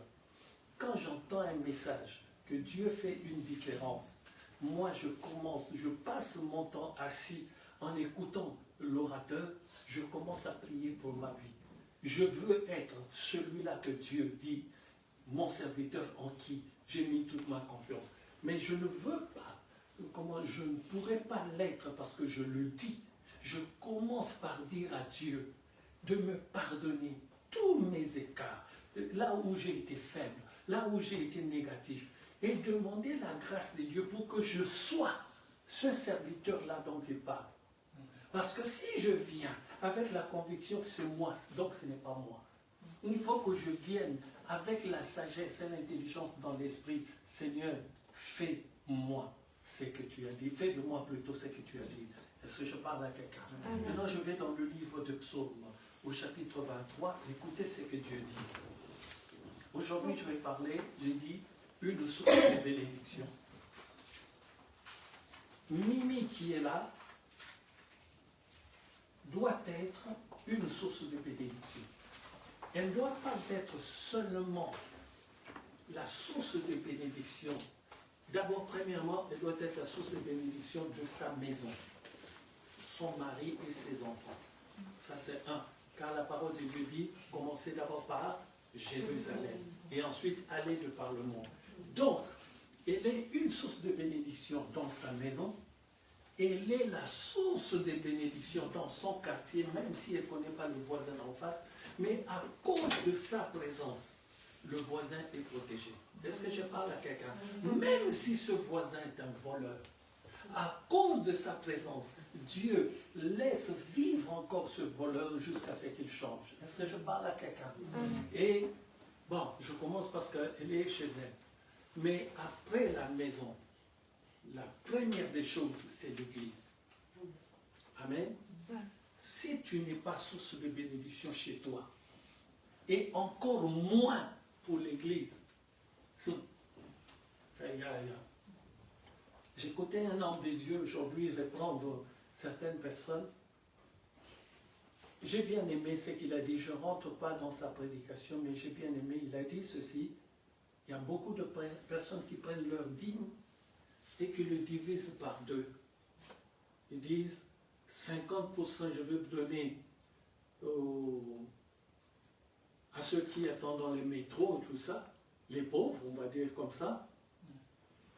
Quand j'entends un message, que Dieu fait une différence, moi je passe mon temps assis en écoutant l'orateur, je commence à prier pour ma vie. Je veux être celui-là que Dieu dit, mon serviteur en qui j'ai mis toute ma confiance. Mais je ne veux pas, je ne pourrais pas l'être parce que je le dis. Je commence par dire à Dieu, de me pardonner tous mes écarts, là où j'ai été faible, là où j'ai été négatif, et demander la grâce de Dieu pour que je sois ce serviteur-là dont il parle. Parce que si je viens avec la conviction que c'est moi, donc ce n'est pas moi. Il faut que je vienne avec la sagesse et l'intelligence dans l'esprit. Seigneur, fais-moi ce que tu as dit. Fais de moi plutôt ce que tu as dit. Est-ce que je parle à quelqu'un? Maintenant, je vais dans le livre de Psaume, au chapitre 23. Écoutez ce que Dieu dit. Aujourd'hui, je vais parler, j'ai dit, une source de bénédiction. Mimi qui est là doit être une source de bénédiction. Elle ne doit pas être seulement la source de bénédiction. D'abord, premièrement, elle doit être la source de bénédiction de sa maison, son mari et ses enfants. Ça, c'est un. Car la parole de Dieu dit, commencez d'abord par Jérusalem et ensuite allez de par le monde. Donc, elle est une source de bénédiction dans sa maison. Elle est la source de bénédiction dans son quartier, même si elle ne connaît pas le voisin en face. Mais à cause de sa présence, le voisin est protégé. Est-ce que je parle à quelqu'un? Même si ce voisin est un voleur, à cause de sa présence, Dieu laisse vivre encore ce voleur jusqu'à ce qu'il change. Est-ce que je parle à quelqu'un? Et bon, je commence parce qu'elle est chez elle. Mais après la maison, la première des choses, c'est l'église. Amen. Si tu n'es pas source de bénédiction chez toi, et encore moins pour l'église, j'écoutais un homme de Dieu aujourd'hui reprendre certaines personnes. J'ai bien aimé ce qu'il a dit. Je ne rentre pas dans sa prédication, mais j'ai bien aimé. Il a dit ceci. Il y a beaucoup de personnes qui prennent leur dîme et qui le divisent par deux. Ils disent 50% je veux donner à ceux qui attendent dans les métros, tout ça, les pauvres, on va dire comme ça.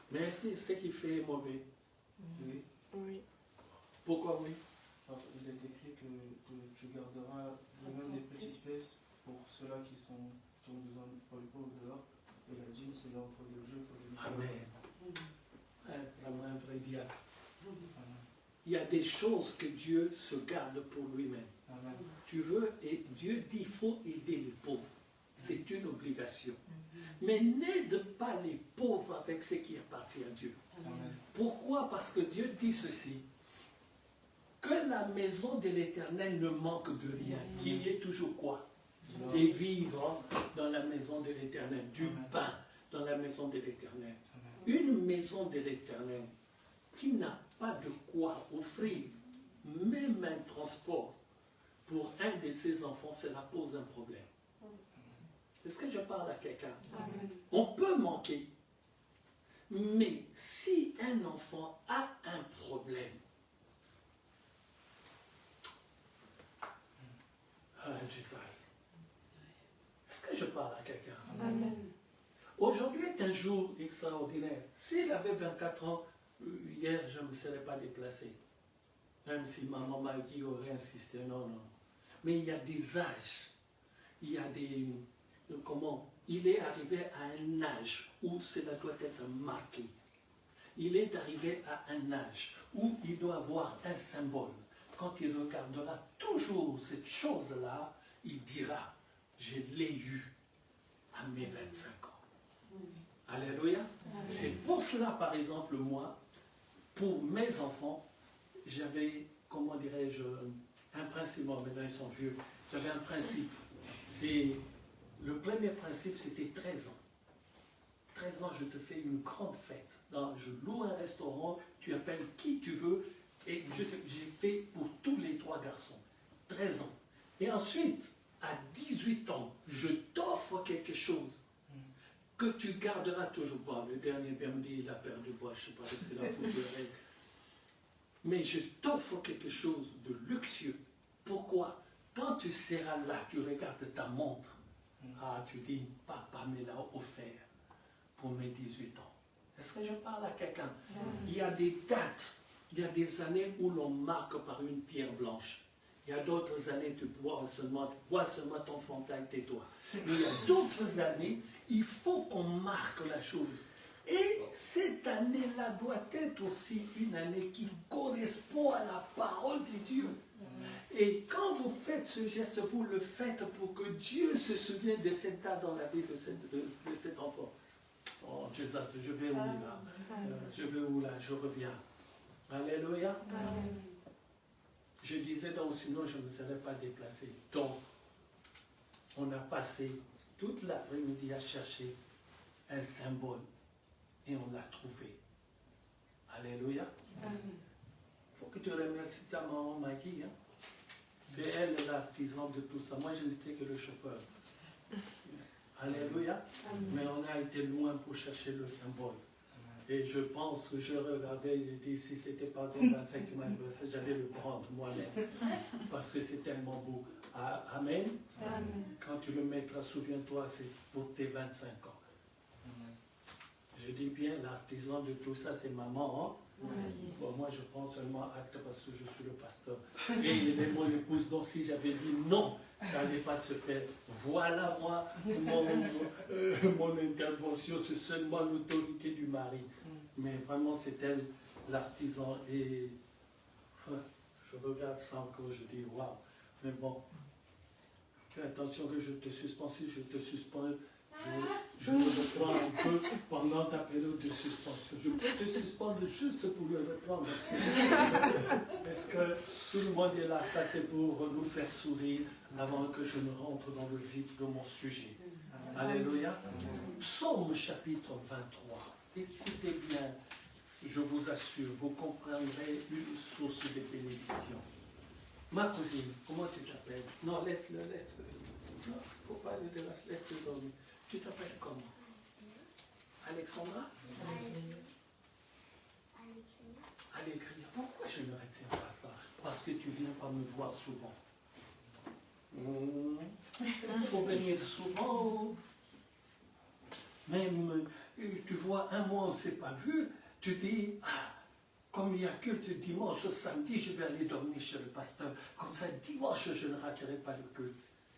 Mais est-ce que ce qui fait est mauvais? Oui. Oui. Pourquoi oui? Vous êtes écrit que tu garderas même des petites pièces pour ceux-là qui ont besoin pour les pauvres dehors. Et la dîme, c'est l'entre de Dieu pour les Amen. Vraiment un vrai diable. Il y a des choses que Dieu se garde pour lui-même. Amen. Tu veux, et Dieu dit, il faut aider les pauvres. C'est une obligation. Mais n'aide pas les pauvres avec ce qui appartient à Dieu. Amen. Pourquoi? Parce que Dieu dit ceci. Que la maison de l'Éternel ne manque de rien. Qu'il y ait toujours quoi? Des vivres dans la maison de l'Éternel. Du pain dans la maison de l'Éternel. Une maison de l'Éternel qui n'a pas de quoi offrir même un transport pour un de ses enfants, cela pose un problème. Est-ce que je parle à quelqu'un? On peut manquer, mais si un enfant a un problème, Jesus. Est-ce que je parle à quelqu'un? Amen. Aujourd'hui est un jour extraordinaire. S'il avait 24 ans, hier, je ne me serais pas déplacé. Même si ma maman qui aurait insisté, non. Mais il y a des âges. Il y a des... Comment? Il est arrivé à un âge où cela doit être marqué. Il est arrivé à un âge où il doit avoir un symbole. Quand il regardera toujours cette chose-là, il dira, je l'ai eu à mes 25 ans. Alléluia. C'est pour cela, par exemple, moi, pour mes enfants, j'avais, comment dirais-je, un principe. Bon, maintenant ils sont vieux. J'avais un principe. Le premier principe, c'était 13 ans. 13 ans, je te fais une grande fête. Donc, je loue un restaurant, tu appelles qui tu veux, et j'ai fait pour tous les 3 garçons. 13 ans. Et ensuite, à 18 ans, je t'offre quelque chose que tu garderas toujours. Bon, le dernier vient me dire, il a perdu, bois, je ne sais pas si c'est la faute de règle. Mais je t'offre quelque chose de luxueux. Pourquoi? Quand tu seras là, tu regardes ta montre. Ah, tu dis, papa me l'a offert pour mes 18 ans. Est-ce que je parle à quelqu'un? Il y a des dates, il y a des années où l'on marque par une pierre blanche. Il y a d'autres années, tu vois seulement ton frontal, tais-toi. Mais il y a d'autres années, il faut qu'on marque la chose. Et cette année-là doit être aussi une année qui correspond à la parole de Dieu. Et quand vous faites ce geste, vous le faites pour que Dieu se souvienne de cette date dans la vie de cet enfant. Oh Jésus, je vais où là? Je vais où là? Je reviens. Alléluia. Je disais donc, sinon je ne me serais pas déplacé. Donc, on a passé toute l'après-midi à chercher un symbole et on l'a trouvé. Alléluia. Il faut que tu remercies ta maman Maggie. Hein? C'est elle l'artisan de tout ça. Moi, je n'étais que le chauffeur. Alléluia. Mais on a été loin pour chercher le symbole. Et je pense que je regardais, je dis, si ce n'était pas au 25e anniversaire, j'allais le prendre moi-même. Parce que c'est tellement beau. Amen. Quand tu le mettras, souviens-toi, c'est pour tes 25 ans. Je dis bien, l'artisan de tout ça, c'est maman. Hein? Bon, moi, je prends seulement acte parce que je suis le pasteur. Et il est mon épouse. Donc, si j'avais dit non, ça n'allait pas se faire. Voilà, moi, mon intervention, c'est seulement l'autorité du mari. Mais vraiment, c'est elle, l'artisan. Et je regarde ça encore, je dis, waouh. Mais bon, fais attention que je te suspends. Si je te suspends, je me reprends un peu pendant ta période de suspension. Je peux te suspendre juste pour le reprendre. Est-ce que tout le monde est là? Ça, c'est pour nous faire sourire avant que je ne rentre dans le vif de mon sujet. Alléluia. Psaume chapitre 23. Écoutez bien, je vous assure, vous comprendrez une source de bénédiction. Ma cousine, comment tu t'appelles? Non, laisse-le. Non, il ne faut pas le déranger, laisse-le dormir. Tu t'appelles comment? Alexandra? Allégria. Pourquoi je ne retiens pas ça? Parce que tu ne viens pas me voir souvent. Il faut venir souvent. Même, tu vois, un mois on ne s'est pas vu, tu dis, comme il y a culte dimanche, samedi, je vais aller dormir chez le pasteur. Comme ça, dimanche, je ne raterai pas le culte.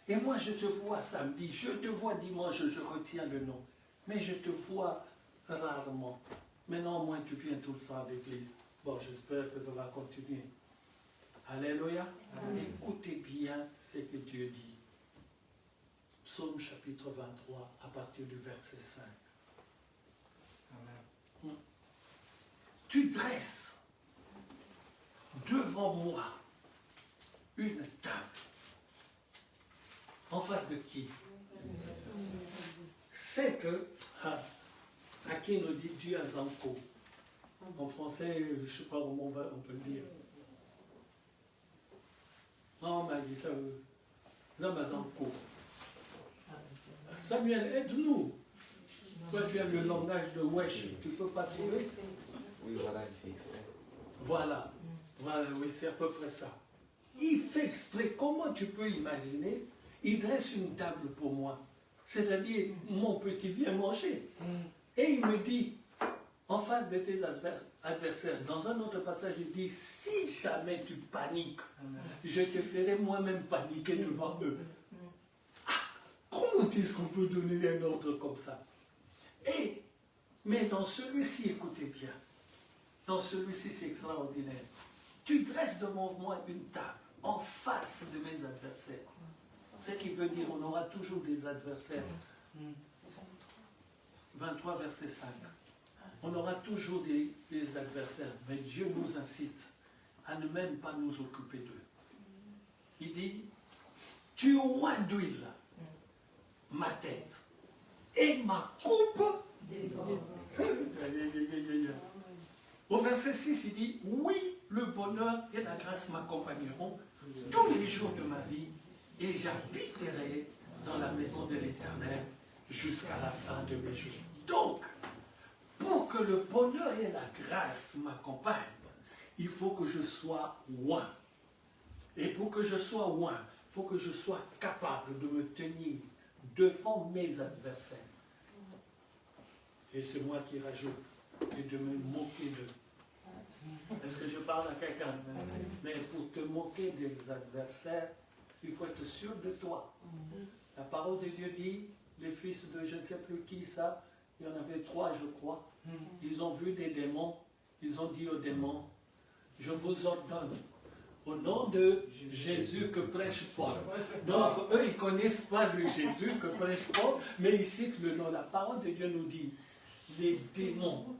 Et moi, je te vois samedi, je te vois dimanche, je retiens le nom. Mais je te vois rarement. Maintenant, au moins, tu viens tout le temps à l'église. Bon, j'espère que ça va continuer. Alléluia. Écoutez bien ce que Dieu dit. Psaume chapitre 23, à partir du verset 5. Amen. Tu dresses devant moi une table. En face de qui? C'est que, à qui nous dit Dieu à Zanko? En français, je ne sais pas comment on peut le dire. Non, Maggie, ça veut. Zanko. Samuel, aide-nous. Toi, tu as le langage de Wesh, tu ne peux pas trouver? Oui, voilà, il fait exprès. Voilà, oui, c'est à peu près ça. Il fait exprès. Comment tu peux imaginer? Il dresse une table pour moi. C'est-à-dire, mon petit vient manger. Et il me dit, en face de tes adversaires, dans un autre passage, il dit, si jamais tu paniques, je te ferai moi-même paniquer devant eux. Comment est-ce qu'on peut donner un ordre comme ça? Mais dans celui-ci, écoutez bien, dans celui-ci, c'est extraordinaire. Tu dresses devant moi une table en face de mes adversaires. Ce qui veut dire on aura toujours des adversaires. 23, verset 5. On aura toujours des adversaires, mais Dieu nous incite à ne même pas nous occuper d'eux. Il dit, tu oins d'huile ma tête et ma coupe. Au verset 6, il dit, oui, le bonheur et la grâce m'accompagneront tous les jours de ma vie et j'habiterai dans la maison de l'Éternel jusqu'à la fin de mes jours. Donc, pour que le bonheur et la grâce m'accompagnent, il faut que je sois oint. Et pour que je sois oint, il faut que je sois capable de me tenir devant mes adversaires. Et c'est moi qui rajoute, et de me moquer d'eux. Est-ce que je parle à quelqu'un? Mais pour te moquer des adversaires, il faut être sûr de toi. La parole de Dieu dit, les fils de je ne sais plus qui ça, il y en avait 3 je crois, ils ont vu des démons, ils ont dit aux démons, je vous ordonne, au nom de Jésus que prêche Paul. Donc eux ils ne connaissent pas le Jésus que prêche Paul, mais ils citent le nom. La parole de Dieu nous dit, les démons,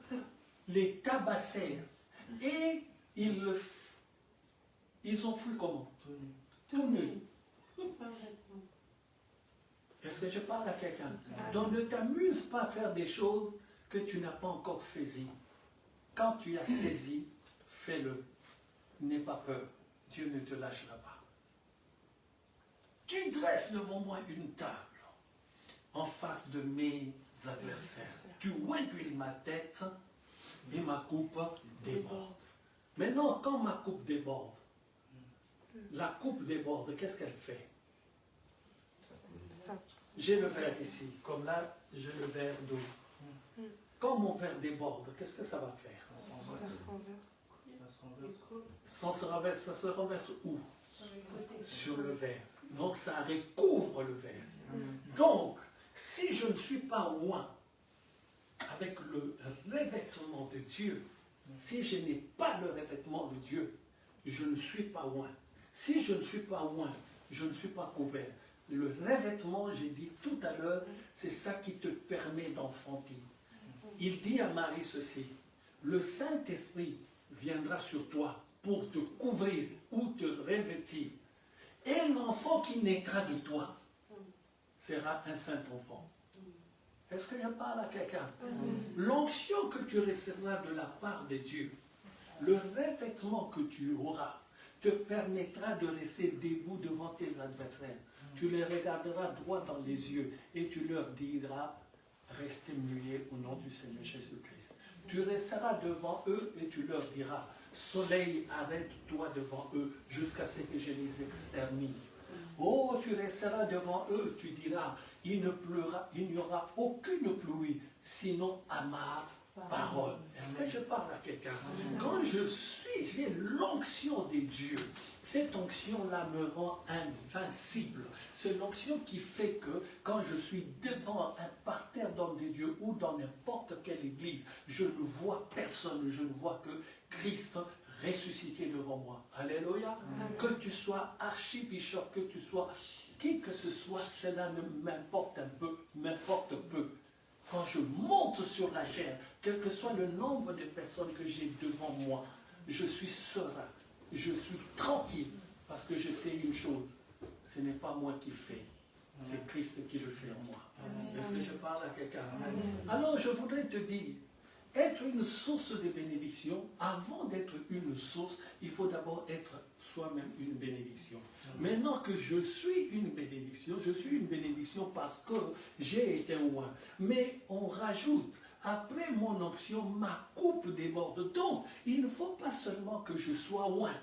les tabassèrent, et ils ont fui comment? Tout nus. Est-ce que je parle à quelqu'un? Donc ne t'amuse pas à faire des choses que tu n'as pas encore saisies. Quand tu as saisi, fais-le. N'aie pas peur. Dieu ne te lâchera pas. Tu dresses devant moi une table en face de mes adversaires. Tu oingues ma tête et ma coupe déborde. Maintenant, quand ma coupe déborde, la coupe déborde, qu'est-ce qu'elle fait? J'ai le verre ici, comme là, j'ai le verre d'eau. Quand mon verre déborde, qu'est-ce que ça va faire? Ça se renverse. Ça se renverse où? Sur le verre. Donc ça recouvre le verre. Donc, si je ne suis pas loin avec le revêtement de Dieu, si je n'ai pas le revêtement de Dieu, je ne suis pas loin. Si je ne suis pas loin, je ne suis pas couvert. Le revêtement, j'ai dit tout à l'heure, c'est ça qui te permet d'enfanter. Il dit à Marie ceci, le Saint-Esprit viendra sur toi pour te couvrir ou te revêtir. Et l'enfant qui naîtra de toi sera un saint enfant. Est-ce que je parle à quelqu'un? L'onction que tu recevras de la part de Dieu, le revêtement que tu auras, te permettra de rester debout devant tes adversaires. Tu les regarderas droit dans les yeux et tu leur diras, restez muets au nom du Seigneur Jésus-Christ. Tu resteras devant eux et tu leur diras, soleil, arrête-toi devant eux jusqu'à ce que je les extermine. Oh, tu resteras devant eux, tu diras, il n'y aura aucune pluie, sinon à ma parole. Est-ce que je parle à quelqu'un? Quand j'ai l'onction de Dieu, cette onction-là me rend invincible. C'est l'onction qui fait que quand je suis devant un parterre d'hommes de Dieu ou dans n'importe quelle église, je ne vois personne, je ne vois que Christ ressuscité devant moi. Alléluia. Que tu sois archibishop, que tu sois qui que ce soit, cela ne m'importe m'importe peu. Quand je monte sur la chair, quel que soit le nombre de personnes que j'ai devant moi, je suis serein, je suis tranquille, parce que je sais une chose, ce n'est pas moi qui fais, c'est Christ qui le fait en moi. Est-ce que je parle à quelqu'un? Alors je voudrais te dire, être une source de bénédiction, avant d'être une source, il faut d'abord être soi-même une bénédiction. Maintenant que je suis une bénédiction parce que j'ai été oint. Mais on rajoute, après mon onction, ma coupe déborde. Donc, il ne faut pas seulement que je sois oint.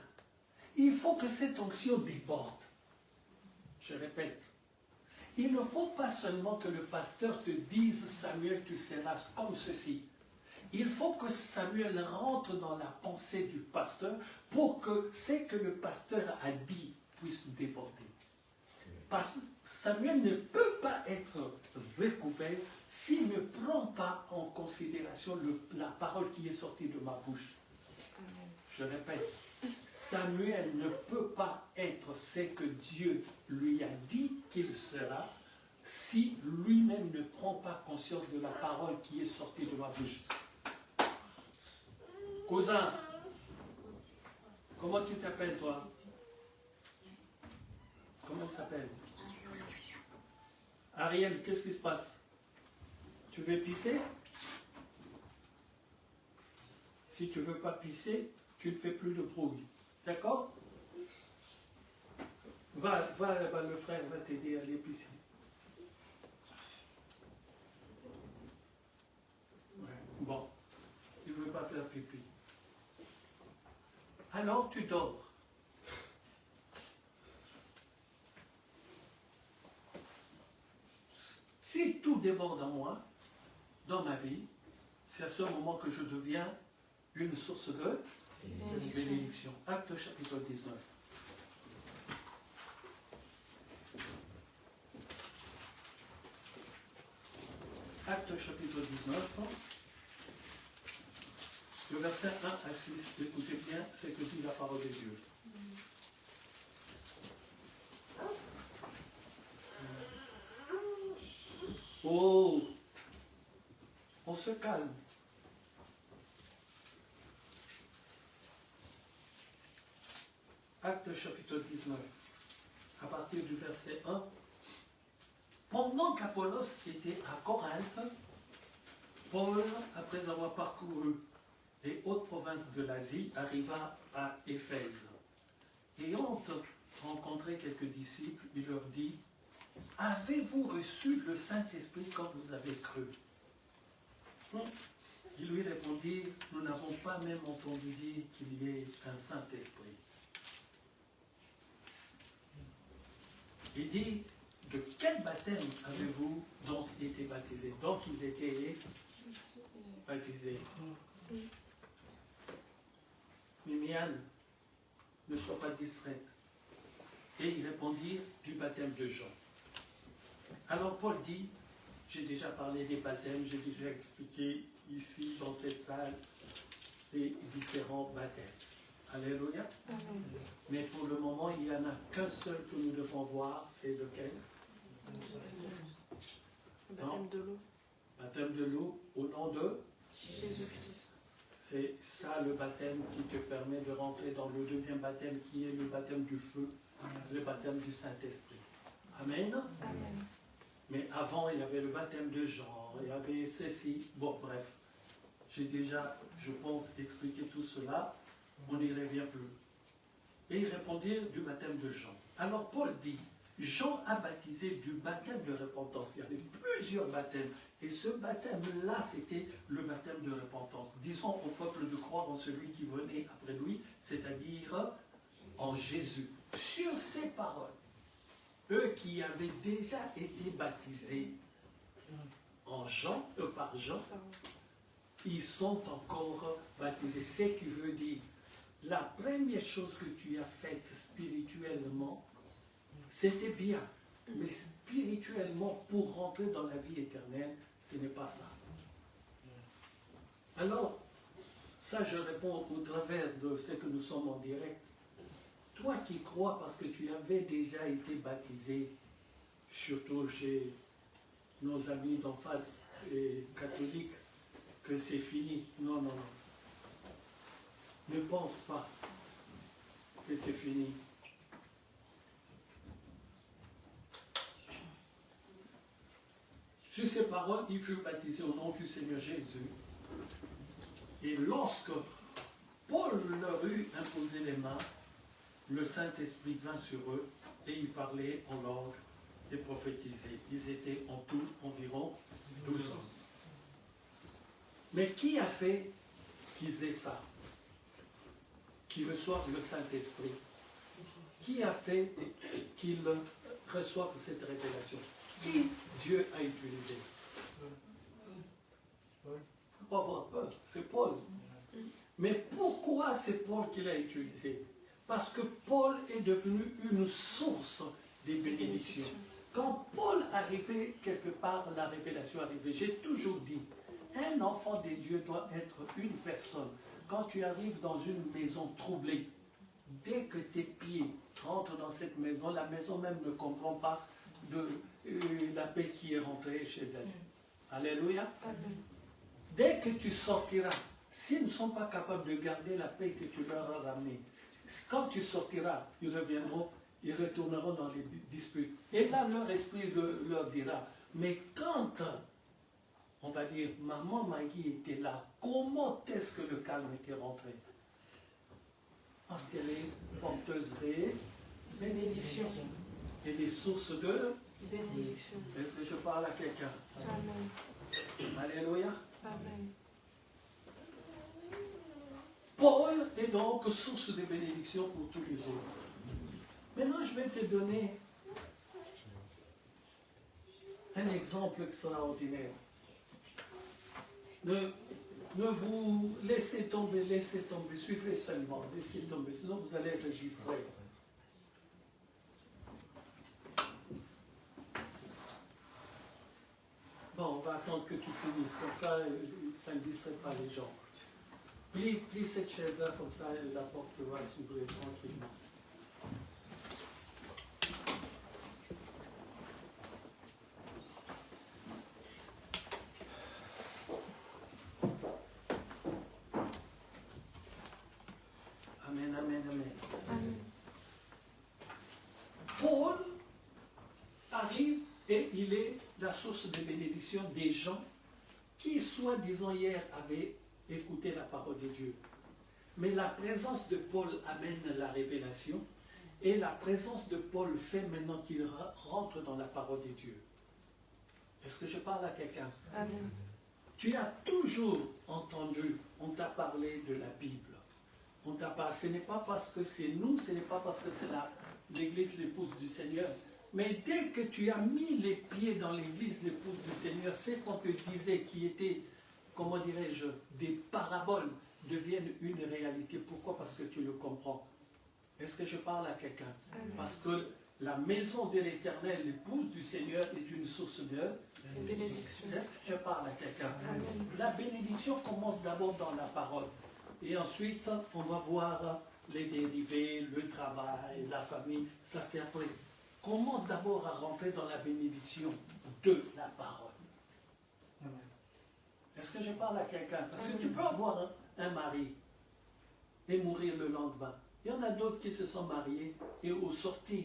Il faut que cette onction déborde. Je répète. Il ne faut pas seulement que le pasteur te dise, Samuel, tu seras comme ceci. Il faut que Samuel rentre dans la pensée du pasteur pour que ce que le pasteur a dit puisse déborder. Parce que Samuel ne peut pas être recouvert s'il ne prend pas en considération la parole qui est sortie de ma bouche. Je répète, Samuel ne peut pas être ce que Dieu lui a dit qu'il sera si lui-même ne prend pas conscience de la parole qui est sortie de ma bouche. Cousin, comment tu t'appelles toi? Comment il s'appelle? Ariel, qu'est-ce qui se passe? Tu veux pisser? Si tu ne veux pas pisser, tu ne fais plus de bruit. D'accord? Va là-bas, le frère va t'aider à aller pisser. Ouais. Bon, il ne veut pas faire pipi. Alors tu dors. Si tout déborde en moi, dans ma vie, c'est à ce moment que je deviens une source de bénédiction. Acte chapitre 19. Acte chapitre 19. Le verset 1 à 6, écoutez bien ce que dit la parole de Dieu. Oh, on se calme. Acte chapitre 19, à partir du verset 1. Pendant qu'Apollos était à Corinthe, Paul, après avoir parcouru les hautes provinces de l'Asie, arriva à Éphèse. Ayant rencontré quelques disciples, il leur dit: avez-vous reçu le Saint-Esprit quand vous avez cru? Ils lui répondirent: nous n'avons pas même entendu dire qu'il y ait un Saint-Esprit. Il dit: de quel baptême avez-vous donc été baptisés? Donc ils étaient baptisés. Mimiane, ne sois pas distraite. Et ils répondirent: du baptême de Jean. Alors Paul dit: j'ai déjà parlé des baptêmes, j'ai déjà expliqué ici dans cette salle les différents baptêmes. Alléluia. Amen. Mais pour le moment, il n'y en a qu'un seul que nous devons voir, c'est lequel? Le baptême de l'eau. Baptême de l'eau au nom de Jésus-Christ. C'est ça le baptême qui te permet de rentrer dans le deuxième baptême qui est le baptême du feu, le baptême du Saint-Esprit. Amen. Amen. Mais avant, il y avait le baptême de Jean, il y avait ceci. Bon, bref, j'ai déjà, je pense, expliqué tout cela. On n'y revient plus. Et ils répondirent: du baptême de Jean. Alors Paul dit: Jean a baptisé du baptême de repentance. Il y avait plusieurs baptêmes. Et ce baptême-là, c'était le baptême de repentance. Disons au peuple de croire en celui qui venait après lui, c'est-à-dire en Jésus. Sur ces paroles, eux qui avaient déjà été baptisés en Jean, par Jean, ils sont encore baptisés. Ce qui veut dire, la première chose que tu as faite spirituellement, c'était bien. Mais spirituellement, pour rentrer dans la vie éternelle, ce n'est pas ça. Alors, ça je réponds au travers de ce que nous sommes en direct. Toi qui crois parce que tu avais déjà été baptisé, surtout chez nos amis d'en face, les catholiques, que c'est fini. Non, non, non. Ne pense pas que c'est fini. Sur ces paroles, ils furent baptisés au nom du Seigneur Jésus. Et lorsque Paul leur eut imposé les mains, le Saint-Esprit vint sur eux et ils parlaient en langue et prophétisaient. Ils étaient en tout environ 12 hommes. Mais qui a fait qu'ils aient ça? Qu'ils reçoivent le Saint-Esprit? Qui a fait qu'ils reçoivent cette révélation? Qui Dieu a utilisé? Il ne faut pas avoir peur, c'est Paul. Mais pourquoi c'est Paul qui l'a utilisé? Parce que Paul est devenu une source des bénédictions. Quand Paul arrivait quelque part, la révélation arrivait, j'ai toujours dit, un enfant de Dieu doit être une personne. Quand tu arrives dans une maison troublée, dès que tes pieds rentrent dans cette maison, la maison même ne comprend pas de la paix qui est rentrée chez elle. Alléluia. Amen. Dès que tu sortiras, s'ils ne sont pas capables de garder la paix que tu leur as ramenée, quand tu sortiras, ils reviendront, ils retourneront dans les disputes. Et là, leur esprit leur dira, mais quand, on va dire, maman Maggie était là, comment est-ce que le calme était rentré? Parce qu'elle est porteuse des bénédictions et des sources de Bénédiction. Est-ce que je parle à quelqu'un? Amen. Alléluia. Amen. Paul est donc source de bénédiction pour tous les autres. Maintenant, je vais te donner un exemple extraordinaire. Ne vous laissez tomber, suivez seulement, laissez tomber, sinon vous allez être distrait. Bon, on va attendre que tu finisses, comme ça ne distrait pas les gens. Plie cette chaise-là, comme ça la porte va s'ouvrir tranquillement. Amen, amen, amen. Amen. Paul arrive et il est la source de bénédiction des gens qui, soi-disant hier, avaient écouté la parole de Dieu. Mais la présence de Paul amène la révélation et la présence de Paul fait maintenant qu'il rentre dans la parole de Dieu. Est-ce que je parle à quelqu'un? Amen. Tu as toujours entendu, on t'a parlé de la Bible. On t'a pas, ce n'est pas parce que c'est nous, ce n'est pas parce que c'est l'Église, l'épouse du Seigneur. Mais dès que tu as mis les pieds dans l'Église, l'épouse du Seigneur, c'est qu'on te disait qui était, comment dirais-je, des paraboles deviennent une réalité. Pourquoi? Parce que tu le comprends. Est-ce que je parle à quelqu'un? Parce que la maison de l'Éternel, l'épouse du Seigneur, est une source de bénédiction. Est-ce que je parle à quelqu'un? Amen. La bénédiction commence d'abord dans la parole. Et ensuite, on va voir les dérivés, le travail, la famille, ça c'est après. Commence d'abord à rentrer dans la bénédiction de la parole. Est-ce que je parle à quelqu'un? Parce que tu peux avoir un mari et mourir le lendemain. Il y en a d'autres qui se sont mariés et au sortir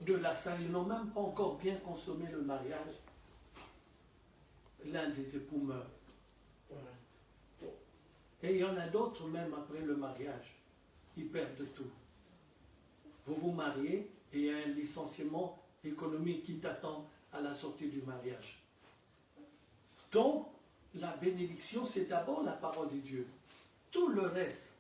de la salle, ils n'ont même pas encore bien consommé le mariage. L'un des époux meurt. Et il y en a d'autres, même après le mariage, ils perdent tout. Vous vous mariez et il y a un licenciement économique qui t'attend à la sortie du mariage. Donc, la bénédiction, c'est d'abord la parole de Dieu. Tout le reste,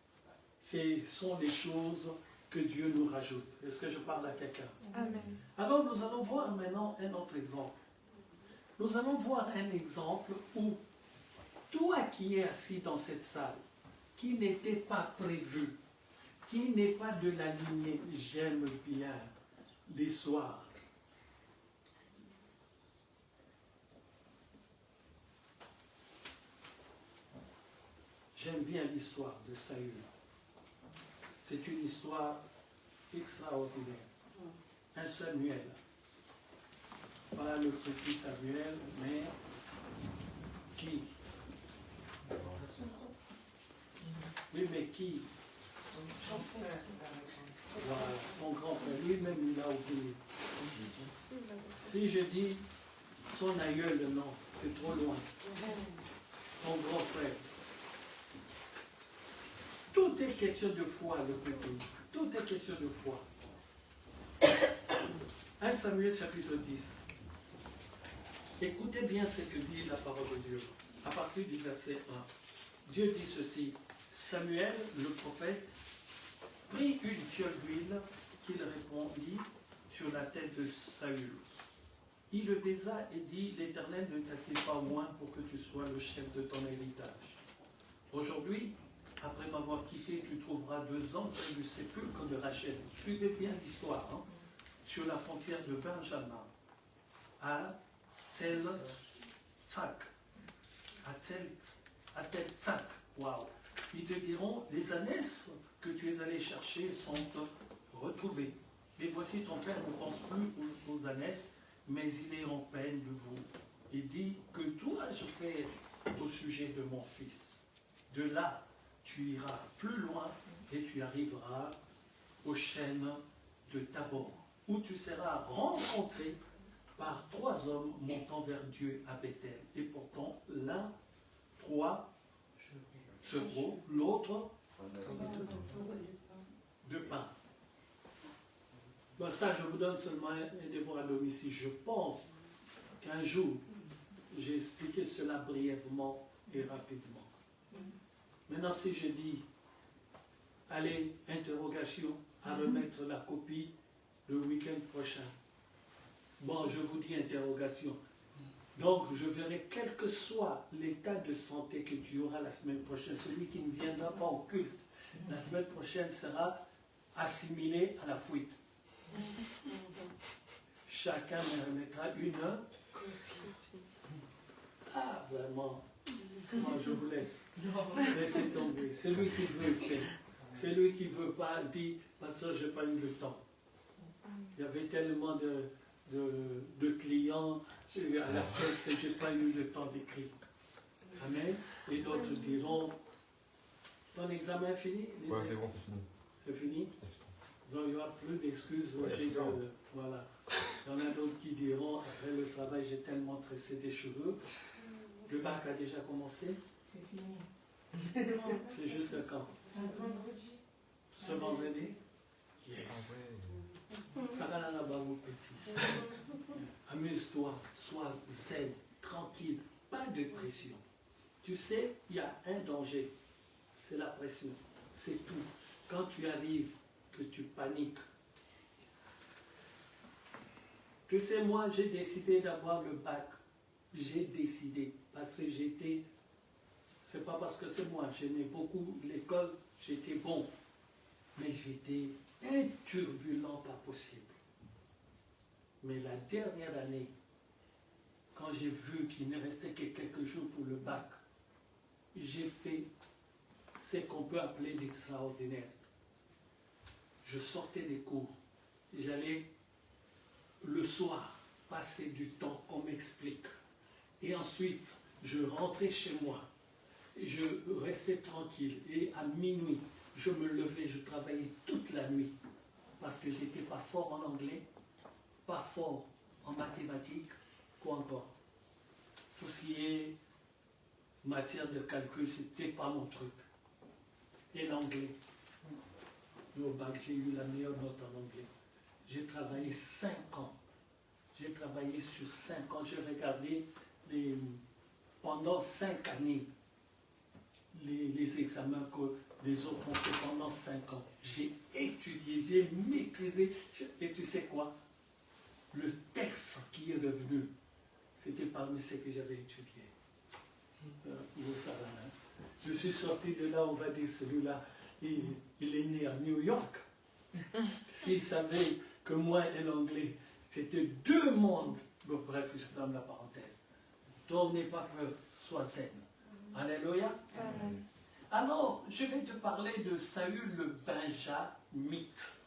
ce sont les choses que Dieu nous rajoute. Est-ce que je parle à quelqu'un? Amen. Alors, nous allons voir maintenant un autre exemple. Nous allons voir un exemple où toi qui es assis dans cette salle, qui n'était pas prévu, qui n'est pas de la lignée, j'aime bien l'histoire. J'aime bien l'histoire de Saül. C'est une histoire extraordinaire. Un Samuel. Pas le petit Samuel, mais qui? Oui, mais qui? Voilà, son grand frère. Lui-même, il a oublié. Si je dis son aïeul, non, c'est trop loin. Son grand frère. Tout est question de foi, le petit. Tout est question de foi. 1 Samuel chapitre 10. Écoutez bien ce que dit la parole de Dieu. À partir du verset 1. Dieu dit ceci. Samuel, le prophète, prit une fiole d'huile qu'il répandit sur la tête de Saül. Il le baisa et dit, l'Éternel ne t'a-t-il pas moins pour que tu sois le chef de ton héritage. Aujourd'hui, après m'avoir quitté, tu trouveras 2 hommes près du sépulcre de Rachel. Suivez bien l'histoire, hein, sur la frontière de Benjamin, à Tel-Tsak. À Tel-Tsak, waouh. Ils te diront, les ânesses que tu es allé chercher sont retrouvées. Et voici ton père ne pense plus aux ânesses, mais il est en peine de vous. Il dit, que dois-je faire au sujet de mon fils? De là, tu iras plus loin et tu arriveras aux chênes de Tabor, où tu seras rencontré par 3 hommes montant vers Dieu à Bethel, et portant l'un 3 chevreaux, l'autre 2 pains. Ben ça, je vous donne seulement un devoir à domicile. Je pense qu'un jour, j'ai expliqué cela brièvement et rapidement. Maintenant, si je dis, allez, interrogation, à remettre la copie le week-end prochain. Bon, je vous dis interrogation. Donc, je verrai quel que soit l'état de santé que tu auras la semaine prochaine, celui qui ne viendra pas au culte, la semaine prochaine sera assimilé à la fuite. Chacun me remettra une. Ah, vraiment. Moi, je vous laisse. Laissez tomber. Celui qui veut, fait. Celui qui ne veut pas, dit, pasteur, je n'ai pas eu le temps. Il y avait tellement de clients à la presse et je n'ai pas eu le temps d'écrire. Amen. Et d'autres diront, ton examen est fini? Ouais, c'est bon, c'est fini. C'est fini? Donc il n'y aura plus d'excuses. Ouais, voilà. Il y en a d'autres qui diront, après le travail, j'ai tellement tressé des cheveux. Le bac a déjà commencé? C'est fini. C'est juste quand? Vendredi. Ce vendredi? Yes. Ça va là-bas, mon petit. Amuse-toi, sois zen, tranquille, pas de pression. Tu sais, il y a un danger, c'est la pression, c'est tout. Quand tu arrives, que tu paniques. Tu sais, moi, j'ai décidé d'avoir le bac. J'ai décidé, parce que j'étais, c'est pas parce que c'est moi, j'aimais beaucoup l'école, j'étais bon, mais j'étais un turbulent pas possible. Mais la dernière année, quand j'ai vu qu'il ne restait que quelques jours pour le bac, j'ai fait ce qu'on peut appeler l'extraordinaire. Je sortais des cours, j'allais le soir passer du temps qu'on m'explique. Et ensuite, je rentrais chez moi, je restais tranquille et à minuit, je me levais, je travaillais toute la nuit parce que je n'étais pas fort en anglais, pas fort en mathématiques, quoi encore. Tout ce qui est matière de calcul, ce n'était pas mon truc. Et l'anglais. Au bac, j'ai eu la meilleure note en anglais. J'ai travaillé 5 ans. J'ai travaillé sur 5 ans. J'ai regardé pendant 5 années les examens que les autres ont fait pendant 5 ans. J'ai étudié, j'ai maîtrisé. Et tu sais quoi? Le texte qui est revenu, c'était parmi ce que j'avais étudié. Vous savez, hein? Je suis sorti de là, on va dire, celui-là, il est né à New York. S'il savait que moi et l'anglais, c'était 2 mondes. Bon, bref, je ferme la parenthèse. Donc, n'aie pas peur, sois zen. Alléluia. Amen. Alors, je vais te parler de Saül le Benjamite.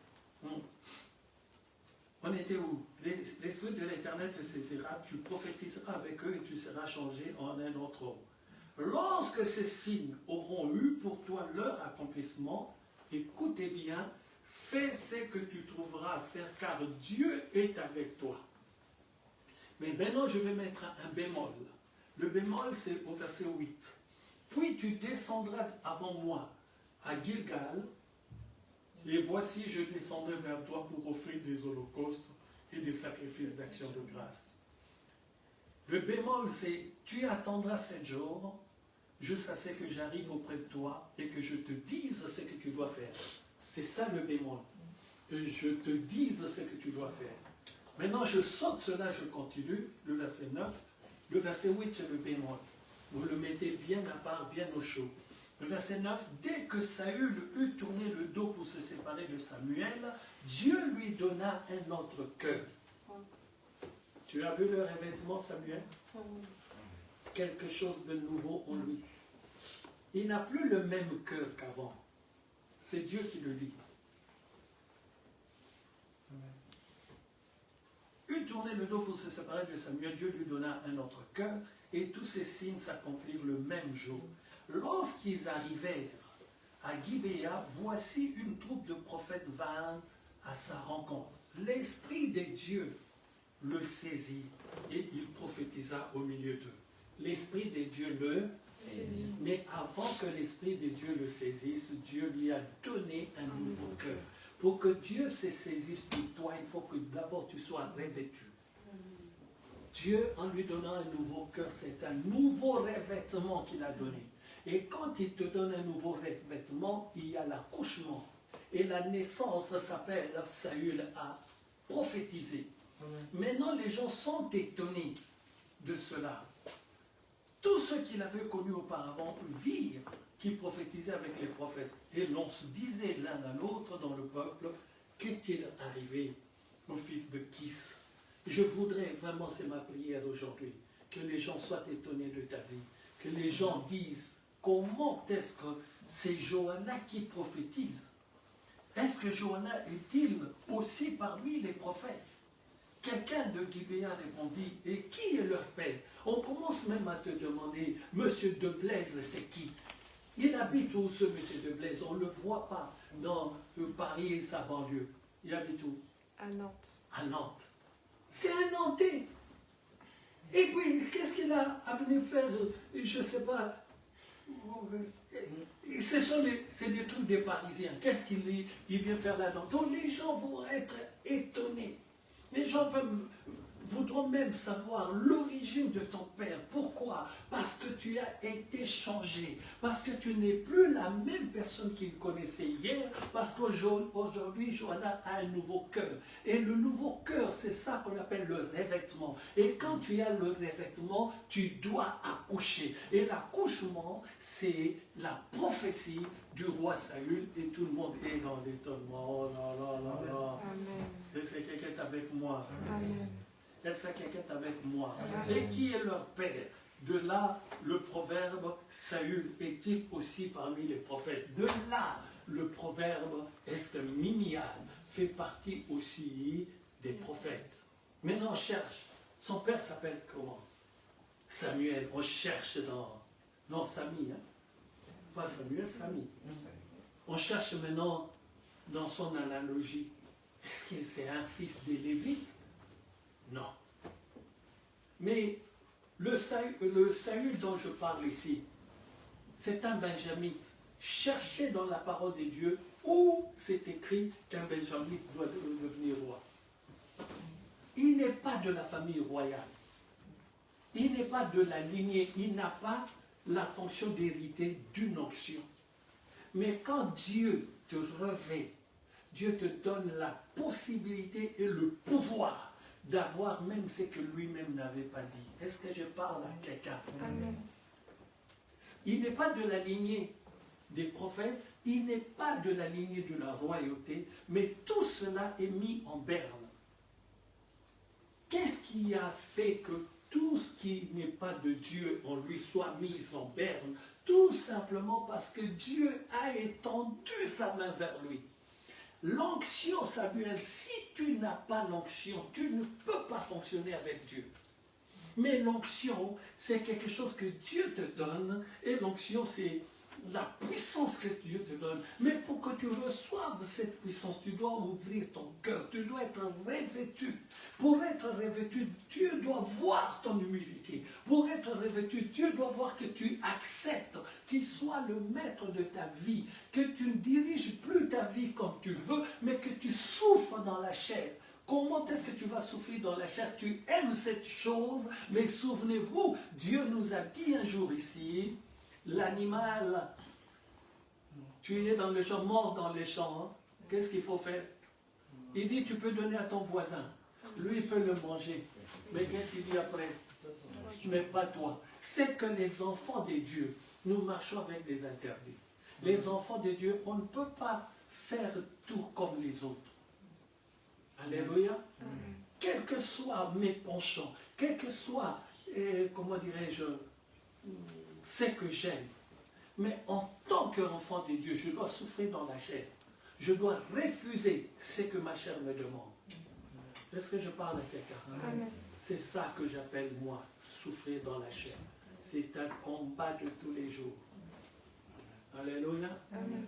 On était où? L'Esprit de l'Éternel te saisira, tu prophétiseras avec eux et tu seras changé en un autre homme. Lorsque ces signes auront eu pour toi leur accomplissement, écoutez bien, fais ce que tu trouveras à faire, car Dieu est avec toi. Mais maintenant, je vais mettre un bémol. Le bémol, c'est au verset 8. Puis tu descendras avant moi à Gilgal, et voici, je descendrai vers toi pour offrir des holocaustes et des sacrifices d'action de grâce. Le bémol, c'est tu attendras 7 jours jusqu'à ce que j'arrive auprès de toi et que je te dise ce que tu dois faire. C'est ça le bémol. Que je te dise ce que tu dois faire. Maintenant, je saute cela, je continue, le verset 9. Le verset 8, c'est le bémol. Vous le mettez bien à part, bien au chaud. Le verset 9, dès que Saül eut tourné le dos pour se séparer de Samuel, Dieu lui donna un autre cœur. Tu as vu le revêtement, Samuel? Quelque chose de nouveau en lui. Il n'a plus le même cœur qu'avant. C'est Dieu qui le dit. Eut tourné le dos pour se séparer de Samuel, Dieu lui donna un autre cœur, et tous ces signes s'accomplirent le même jour. Lorsqu'ils arrivèrent à Gibéa, voici une troupe de prophètes vint à sa rencontre. L'Esprit de Dieu le saisit et il prophétisa au milieu d'eux. L'Esprit de Dieu le saisit. Mais avant que l'Esprit de Dieu le saisisse, Dieu lui a donné un nouveau cœur. Pour que Dieu se saisisse pour toi, il faut que d'abord tu sois revêtu. Dieu, en lui donnant un nouveau cœur, c'est un nouveau revêtement qu'il a donné. Et quand il te donne un nouveau revêtement, il y a l'accouchement. Et la naissance s'appelle Saül a prophétisé. Maintenant, les gens sont étonnés de cela. Tous ceux qui l'avaient connu auparavant virent qu'il prophétisait avec les prophètes. Et l'on se disait l'un à l'autre dans le peuple, qu'est-il arrivé au fils de Kis? Je voudrais vraiment, c'est ma prière aujourd'hui, que les gens soient étonnés de ta vie, que les gens disent, comment est-ce que c'est Johanna qui prophétise? Est-ce que Johanna est-il aussi parmi les prophètes? Quelqu'un de Gibéa répondit, et qui est leur père? On commence même à te demander, Monsieur de Blaise, c'est qui? Il habite où ce Monsieur de Blaise? On ne le voit pas dans Paris et sa banlieue. Il habite où? À Nantes. À Nantes. C'est un Nantais. Et puis, qu'est-ce qu'il a à venir faire? Je ne sais pas. C'est des trucs des Parisiens. Qu'est-ce qu'il vient faire là-dedans? Donc les gens vont être étonnés. Les gens voudront même savoir l'origine de ton père. Pourquoi? Parce que tu as été changé. Parce que tu n'es plus la même personne qu'il connaissait hier. Parce qu'aujourd'hui, Johanna a un nouveau cœur. Et le nouveau cœur, c'est ça qu'on appelle le revêtement. Et quand tu as le revêtement, tu dois accoucher. Et l'accouchement, c'est la prophétie du roi Saül. Et tout le monde est dans l'étonnement. Oh là là là là. Amen. Est-ce que quelqu'un est avec moi? Amen. Est-ce que quelqu'un est avec moi? Amen. Et qui est leur père? De là, le proverbe, Saül est-il aussi parmi les prophètes? De là, le proverbe, est-ce que Miniam fait partie aussi des prophètes? Maintenant, on cherche. Son père s'appelle comment? Samuel. On cherche dans... Non, Sami, hein? Pas Samuel, Sami. On cherche maintenant dans son analogie. Est-ce qu'il c'est un fils des Lévites? Non. Mais le Saül dont je parle ici, c'est un benjamite. Cherchez dans la parole de Dieu où c'est écrit qu'un benjamite doit devenir roi. Il n'est pas de la famille royale. Il n'est pas de la lignée. Il n'a pas la fonction d'hériter d'une onction. Mais quand Dieu te revêt, Dieu te donne la possibilité et le pouvoir d'avoir même ce que lui-même n'avait pas dit. Est-ce que je parle à quelqu'un? Amen. Il n'est pas de la lignée des prophètes, il n'est pas de la lignée de la royauté, mais tout cela est mis en berne. Qu'est-ce qui a fait que tout ce qui n'est pas de Dieu en lui soit mis en berne? Tout simplement parce que Dieu a étendu sa main vers lui. L'onction, Samuel, si tu n'as pas l'onction, tu ne peux pas fonctionner avec Dieu. Mais l'onction, c'est quelque chose que Dieu te donne, et l'onction, c'est la puissance que Dieu te donne. Mais pour que tu reçoives cette puissance, tu dois ouvrir ton cœur, tu dois être revêtu. Pour être revêtu, Dieu doit voir ton humilité. Pour être revêtu, Dieu doit voir que tu acceptes qu'il soit le maître de ta vie, que tu ne diriges plus ta vie comme tu veux, mais que tu souffres dans la chair. Comment est-ce que tu vas souffrir dans la chair? Tu aimes cette chose, mais souvenez-vous, Dieu nous a dit un jour ici, l'animal, tu es dans le champ, mort dans les champs, hein? Qu'est-ce qu'il faut faire? Il dit, tu peux donner à ton voisin. Lui, il peut le manger. Mais qu'est-ce qu'il dit après? Mais pas toi. C'est que les enfants de Dieu, nous marchons avec des interdits. Les enfants de Dieu, on ne peut pas faire tout comme les autres. Alléluia. Quels que soient mes penchants, quel que soit, comment dirais-je, ce que j'aime. Mais en tant qu'enfant de Dieu, je dois souffrir dans la chair. Je dois refuser ce que ma chair me demande. Est-ce que je parle à quelqu'un? C'est ça que j'appelle, moi, souffrir dans la chair. C'est un combat de tous les jours. Alléluia. Amen.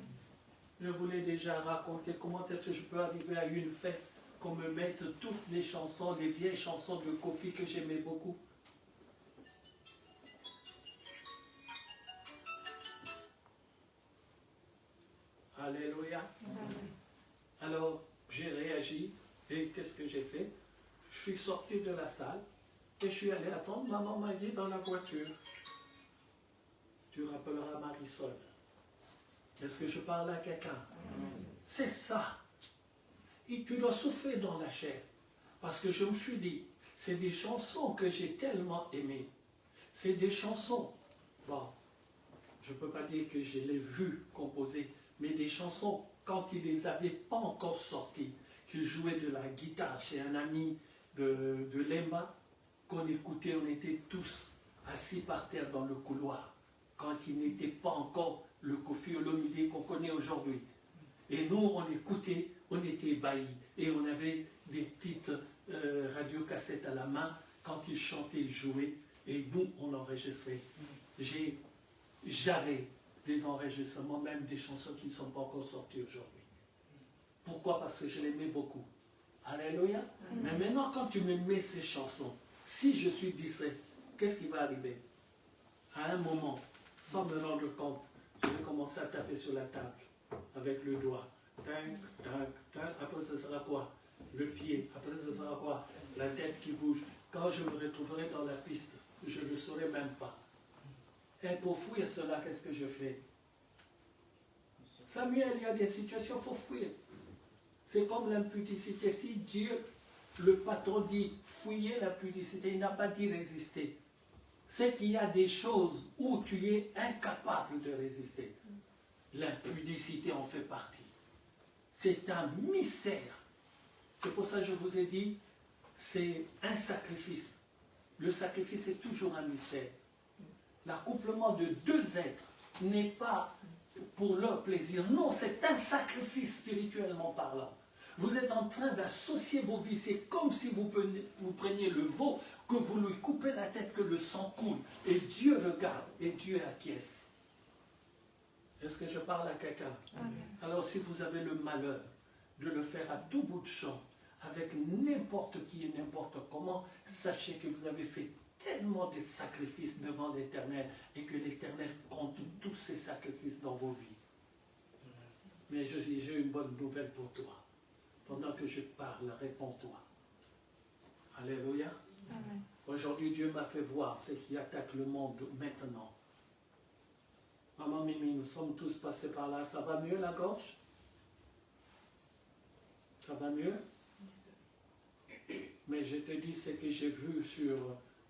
Je voulais déjà raconter comment est-ce que je peux arriver à une fête qu'on me mette toutes les chansons, les vieilles chansons de Kofi que j'aimais beaucoup. Alléluia. Alors, j'ai réagi et qu'est-ce que j'ai fait? Je suis sorti de la salle et je suis allé attendre. Maman m'a dit dans la voiture, tu rappelleras Marisol. Est-ce que je parle à quelqu'un? C'est ça. Et tu dois souffrir dans la chair. Parce que je me suis dit, c'est des chansons que j'ai tellement aimées. C'est des chansons, bon, je ne peux pas dire que je l'ai vu composer, mais des chansons, quand il ne les avait pas encore sorties, qu'il jouait de la guitare chez un ami de Lemba, qu'on écoutait, on était tous assis par terre dans le couloir, quand il n'était pas encore le Koffi Olomide qu'on connaît aujourd'hui. Et nous, on écoutait, on était ébahis, et on avait des petites radiocassettes à la main, quand il chantait, il jouait, et nous, on enregistrait. J'avais des enregistrements, même des chansons qui ne sont pas encore sorties aujourd'hui. Pourquoi? Parce que je l'aimais beaucoup. Alléluia. Mais maintenant, quand tu me mets ces chansons, si je suis distrait, qu'est-ce qui va arriver? À un moment, sans me rendre compte, je vais commencer à taper sur la table avec le doigt. Tac, tac, tac. Après, ce sera quoi? Le pied. Après, ce sera quoi? La tête qui bouge. Quand je me retrouverai dans la piste, je ne le saurai même pas. Et pour fuir cela, qu'est-ce que je fais? Samuel, il y a des situations, il faut fuir. C'est comme l'impudicité. Si Dieu, le patron, dit fuyez l'impudicité, il n'a pas dit résister. C'est qu'il y a des choses où tu es incapable de résister. L'impudicité en fait partie. C'est un mystère. C'est pour ça que je vous ai dit, c'est un sacrifice. Le sacrifice est toujours un mystère. L'accouplement de deux êtres n'est pas pour leur plaisir. Non, c'est un sacrifice spirituellement parlant. Vous êtes en train d'associer vos vies. C'est comme si vous preniez le veau, que vous lui coupez la tête, que le sang coule. Et Dieu regarde et Dieu acquiesce. Est-ce que je parle à quelqu'un? Alors si vous avez le malheur de le faire à tout bout de champ, avec n'importe qui et n'importe comment, sachez que vous avez fait tellement de sacrifices devant l'Éternel et que l'Éternel compte tous ces sacrifices dans vos vies. Mais j'ai une bonne nouvelle pour toi. Pendant que je parle, réponds-toi. Alléluia. Aujourd'hui, Dieu m'a fait voir ce qui attaque le monde maintenant. Maman Mimi, nous sommes tous passés par là. Ça va mieux la gorge? Ça va mieux? Mais je te dis ce que j'ai vu sur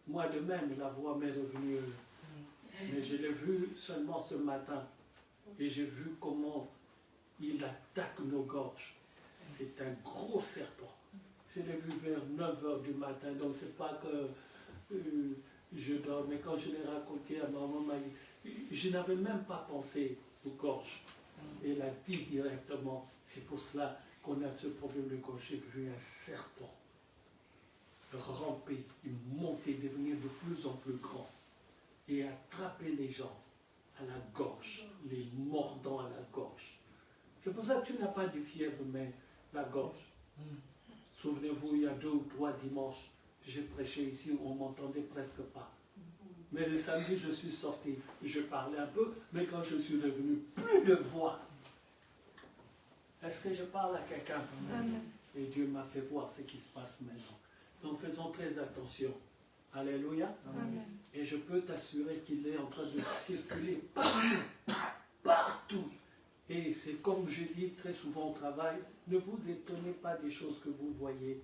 moi de même, la voix m'est revenue. Mais je l'ai vu seulement ce matin. Et j'ai vu comment il attaque nos gorges. C'est un gros serpent. Je l'ai vu vers 9h du matin. Donc c'est pas que je dors. Mais quand je l'ai raconté à maman, je n'avais même pas pensé aux gorges. Et elle a dit directement, c'est pour cela qu'on a ce problème de gorge. J'ai vu un serpent ramper, monter, devenir de plus en plus grand et attraper les gens à la gorge, les mordant à la gorge. C'est pour ça que tu n'as pas de fièvre, mais la gorge. Souvenez-vous, il y a 2 ou 3 dimanches, j'ai prêché ici, on ne m'entendait presque pas. Mais le samedi, je suis sorti, je parlais un peu, mais quand je suis revenu, plus de voix. Est-ce que je parle à quelqu'un? Et Dieu m'a fait voir ce qui se passe maintenant. Donc faisons très attention. Alléluia. Amen. Et je peux t'assurer qu'il est en train de circuler partout. Partout. Et c'est comme je dis très souvent au travail, ne vous étonnez pas des choses que vous voyez,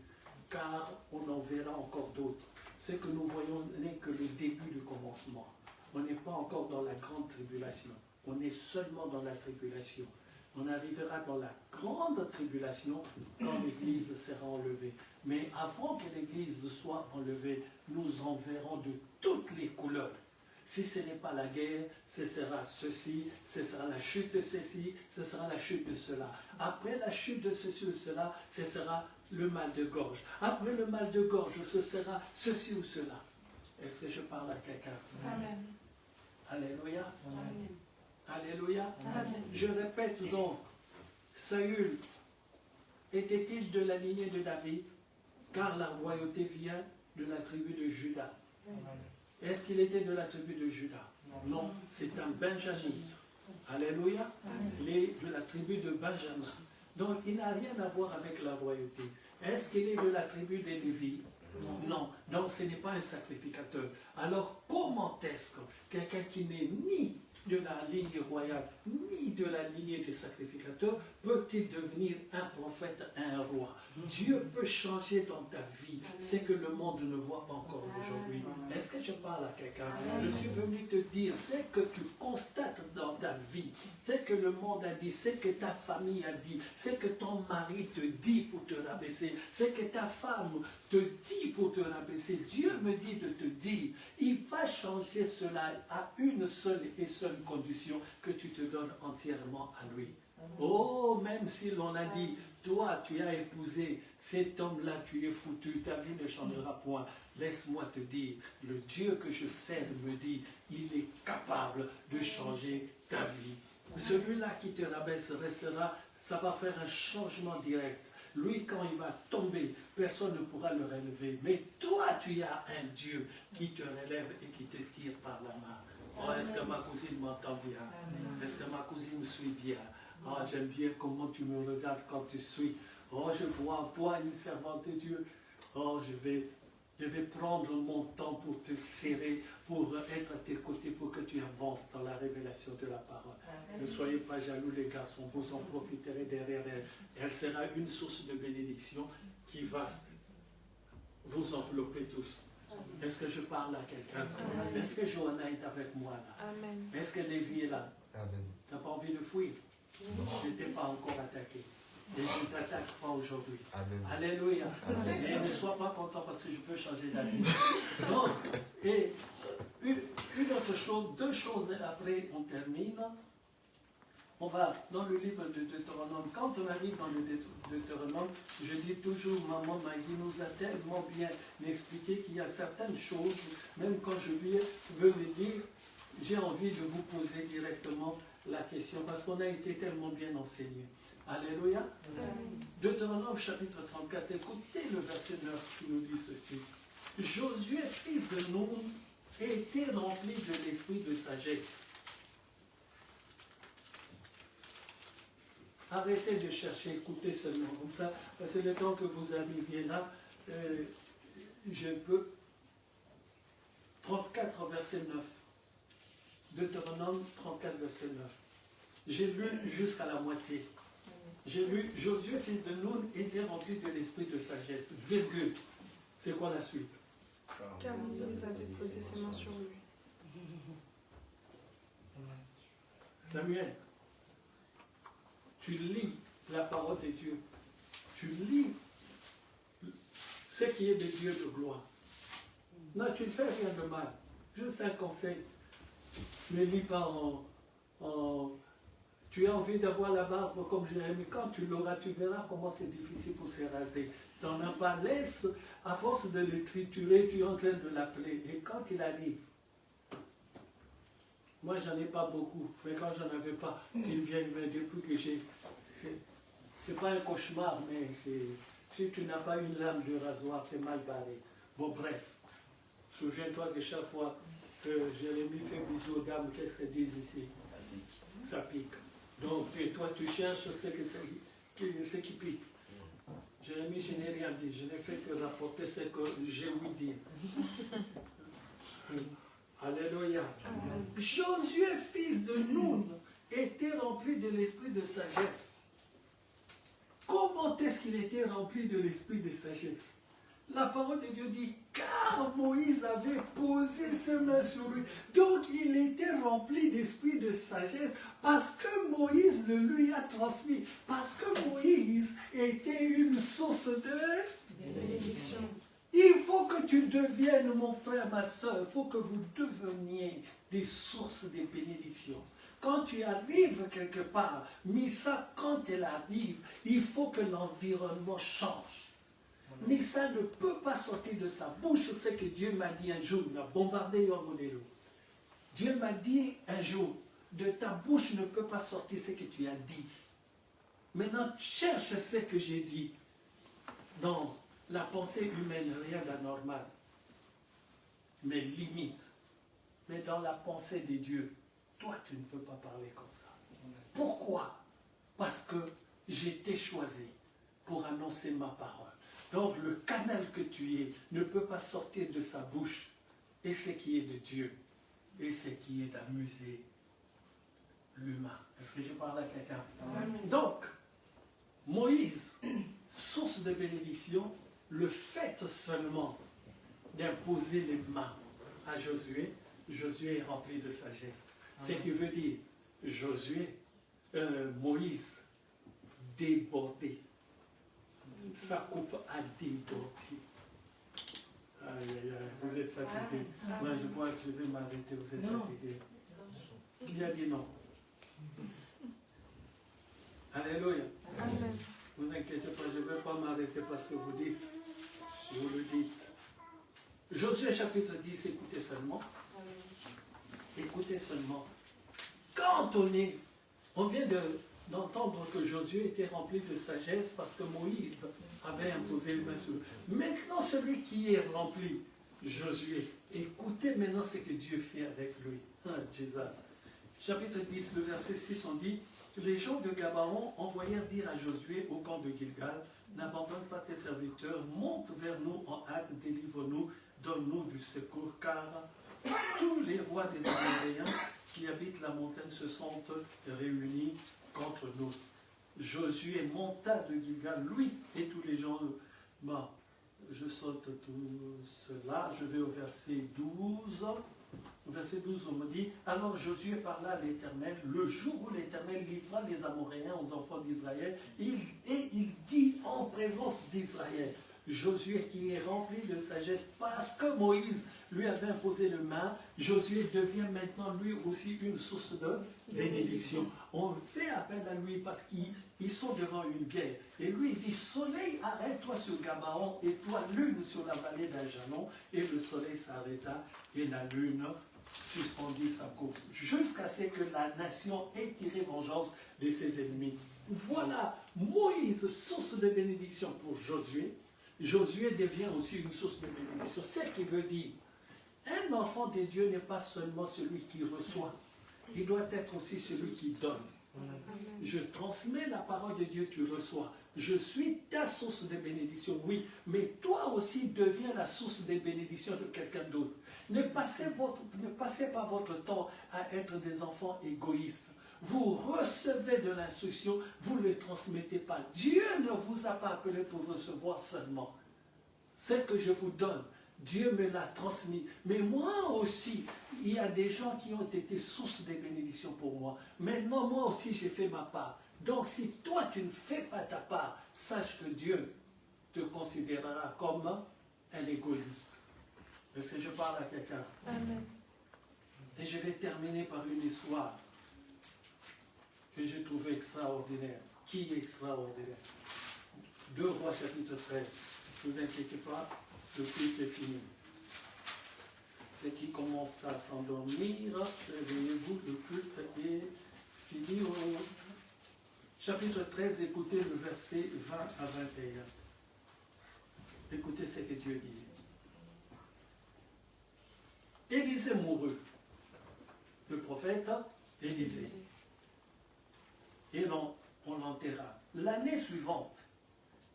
car on en verra encore d'autres. Ce que nous voyons n'est que le début du commencement. On n'est pas encore dans la grande tribulation. On est seulement dans la tribulation. On arrivera dans la grande tribulation quand l'Église sera enlevée. Mais avant que l'Église soit enlevée, nous en verrons de toutes les couleurs. Si ce n'est pas la guerre, ce sera ceci, ce sera la chute de ceci, ce sera la chute de cela. Après la chute de ceci ou cela, ce sera le mal de gorge. Après le mal de gorge, ce sera ceci ou cela. Est-ce que je parle à quelqu'un? Amen. Alléluia. Amen. Alléluia. Amen. Je répète donc, Saül était-il de la lignée de David? Car la royauté vient de la tribu de Juda. Est-ce qu'il était de la tribu de Juda? Non, c'est un Benjamin. Alléluia. Il est de la tribu de Benjamin. Donc il n'a rien à voir avec la royauté. Est-ce qu'il est de la tribu des Lévis? Non. Donc ce n'est pas un sacrificateur. Alors comment est-ce que quelqu'un qui n'est ni de la ligne royale, ni de la lignée des sacrificateurs, peut-il devenir un prophète, un roi? Dieu peut changer dans ta vie c'est que le monde ne voit pas encore aujourd'hui. Est-ce que je parle à quelqu'un? Je suis venu te dire, c'est que tu constates dans ta vie, c'est que le monde a dit, c'est que ta famille a dit, c'est que ton mari te dit pour te rabaisser, c'est que ta femme te dit pour te rabaisser. Dieu me dit de te dire, il va changer cela à une seule et seule condition, que tu te donnes entièrement à lui. Oh, même si l'on a dit, toi, tu as épousé cet homme-là, tu es foutu, ta vie ne changera point. Laisse-moi te dire, le Dieu que je sers me dit, il est capable de changer ta vie. Celui-là qui te rabaisse restera, ça va faire un changement direct. Lui, quand il va tomber, personne ne pourra le relever. Mais toi, tu as un Dieu qui te relève et qui te tire par la main. Oh, est-ce que ma cousine m'entend bien? Est-ce que ma cousine suit bien? Oh, j'aime bien comment tu me regardes quand tu suis. Oh, je vois en toi une servante de Dieu. Oh, je vais prendre mon temps pour te serrer, pour être à tes côtés, pour que tu avances dans la révélation de la parole. Ne soyez pas jaloux, les garçons, vous en profiterez derrière elle. Elle sera une source de bénédiction qui va vous envelopper tous. Est-ce que je parle à quelqu'un? Est-ce que Johanna est avec moi là? Est-ce que Lévi est là? Tu n'as pas envie de fuir? Je ne t'ai pas encore attaqué. Et je ne t'attaque pas aujourd'hui. Alléluia. Et ne sois pas content parce que je peux changer d'avis. Donc, et une autre chose, deux choses après on termine. On va dans le livre de Deutéronome. Quand on arrive dans le Deutéronome, je dis toujours, maman Maggie nous a tellement bien expliqué qu'il y a certaines choses, même quand je veux les lire, j'ai envie de vous poser directement la question, parce qu'on a été tellement bien enseigné. Alléluia. Deutéronome chapitre 34, écoutez le verset 9 qui nous dit ceci. Josué, fils de Nun, était rempli de l'esprit de sagesse. Arrêtez de chercher, écoutez seulement comme ça, parce que le temps que vous arriviez là, je peux. 34, verset 9. Deutéronome 34, verset 9. J'ai lu jusqu'à la moitié. J'ai lu, Josué, fils de Nun, était rempli de l'esprit de sagesse. Virgule. C'est quoi la suite? Car Moïse avait posé ses mains sur lui. Samuel, tu lis la parole de Dieu. Tu lis ce qui est de Dieu de gloire. Non, tu ne fais rien de mal. Juste un conseil. Ne lis pas tu as envie d'avoir la barbe comme Jérémie. Quand tu l'auras, tu verras comment c'est difficile pour se raser. Tu n'en as pas. Laisse, à force de le triturer, tu es en train de l'appeler. Et quand il arrive, moi j'en ai pas beaucoup, mais quand j'en avais pas, il vient me dire que c'est pas un cauchemar, mais si tu n'as pas une lame de rasoir, tu es mal barré. Bon, bref, souviens-toi que chaque fois que Jérémie fait bisous aux dames, qu'est-ce qu'elles disent ici? Ça pique. Donc, toi, tu cherches ce qui pique. Jérémie, je n'ai rien dit. Je n'ai fait que rapporter ce que j'ai ouï dire. Alléluia. Josué, fils de Nun, était rempli de l'esprit de sagesse. Comment est-ce qu'il était rempli de l'esprit de sagesse? La parole de Dieu dit, car Moïse avait posé ses mains sur lui. Donc il était rempli d'esprit de sagesse parce que Moïse le lui a transmis. Parce que Moïse était une source de bénédiction. Il faut que tu deviennes, mon frère, ma soeur, il faut que vous deveniez des sources de bénédiction. Quand tu arrives quelque part, Missa, quand elle arrive, il faut que l'environnement change. Mais ça ne peut pas sortir de sa bouche ce que Dieu m'a dit un jour. Il a bombardé Yormodelo. Dieu m'a dit un jour, de ta bouche ne peut pas sortir ce que tu as dit. Maintenant, cherche ce que j'ai dit. Dans la pensée humaine, rien d'anormal. Mais limite. Mais dans la pensée de Dieu, toi, tu ne peux pas parler comme ça. Pourquoi? Parce que j'ai été choisi pour annoncer ma parole. Donc le canal que tu es ne peut pas sortir de sa bouche. Et ce qui est de Dieu, et ce qui est d'amuser l'humain. Est-ce que je parle à quelqu'un? Donc, Moïse, source de bénédiction, le fait seulement d'imposer les mains à Josué, Josué est rempli de sagesse. Ce qui veut dire, Moïse, débordé. Sa coupe a débordé. Aïe, aïe, aïe, vous êtes fatigués. Moi, je vois que je vais m'arrêter, vous êtes fatigués. Il a dit non. Alléluia. Amen. Ne vous inquiétez pas, je ne vais pas m'arrêter parce que vous dites. Vous le dites. Josué chapitre 10, écoutez seulement. Écoutez seulement. Quand on vient d'entendre que Josué était rempli de sagesse parce que Moïse avait imposé les mains sur lui. Maintenant, celui qui est rempli, Josué, écoutez maintenant ce que Dieu fait avec lui. Jésus. Chapitre 10, le verset 6, on dit, les gens de Gabaon envoyèrent dire à Josué au camp de Gilgal, n'abandonne pas tes serviteurs, monte vers nous en hâte, délivre-nous, donne-nous du secours, car tous les rois des Amoréens qui habitent la montagne se sont réunis contre nous. Josué monta de Gilgal, lui et tous les gens. Bon, je saute tout cela, je vais au verset 12. Au verset 12, on me dit, alors Josué parla à l'Éternel, le jour où l'Éternel livra les Amoréens aux enfants d'Israël, et il dit en présence d'Israël, Josué qui est rempli de sagesse, parce que Moïse lui avait imposé le main, Josué devient maintenant lui aussi une source de bénédiction. On fait appel à lui parce qu'ils sont devant une guerre. Et lui il dit, soleil, arrête-toi sur Gabaon, et toi lune sur la vallée d'Ajalon. Et le soleil s'arrêta et la lune suspendit sa course, jusqu'à ce que la nation ait tiré vengeance de ses ennemis. Voilà, Moïse, source de bénédiction pour Josué. Josué devient aussi une source de bénédiction. Ce qui veut dire, un enfant de Dieu n'est pas seulement celui qui reçoit, il doit être aussi celui qui donne. Je transmets la parole de Dieu, tu reçois. Je suis ta source de bénédiction, oui, mais toi aussi deviens la source de bénédiction de quelqu'un d'autre. Ne passez pas votre temps à être des enfants égoïstes. Vous recevez de l'instruction, vous ne le transmettez pas. Dieu ne vous a pas appelé pour recevoir seulement. Ce que je vous donne, Dieu me l'a transmis. Mais moi aussi, il y a des gens qui ont été source de bénédiction pour moi. Maintenant, moi aussi, j'ai fait ma part. Donc, si toi, tu ne fais pas ta part, sache que Dieu te considérera comme un égoïste. Est-ce que je parle à quelqu'un? Amen. Et je vais terminer par une histoire que j'ai trouvée extraordinaire. Qui est extraordinaire? 2 Rois chapitre 13. Ne vous inquiétez pas, le culte est fini. Ceux qui commencent à s'endormir, réveillez-vous, le culte est fini. Chapitre 13, écoutez le verset 20 à 21. Écoutez ce que Dieu dit. Élisée mourut, le prophète Élisée. Et on l'enterra. L'année suivante,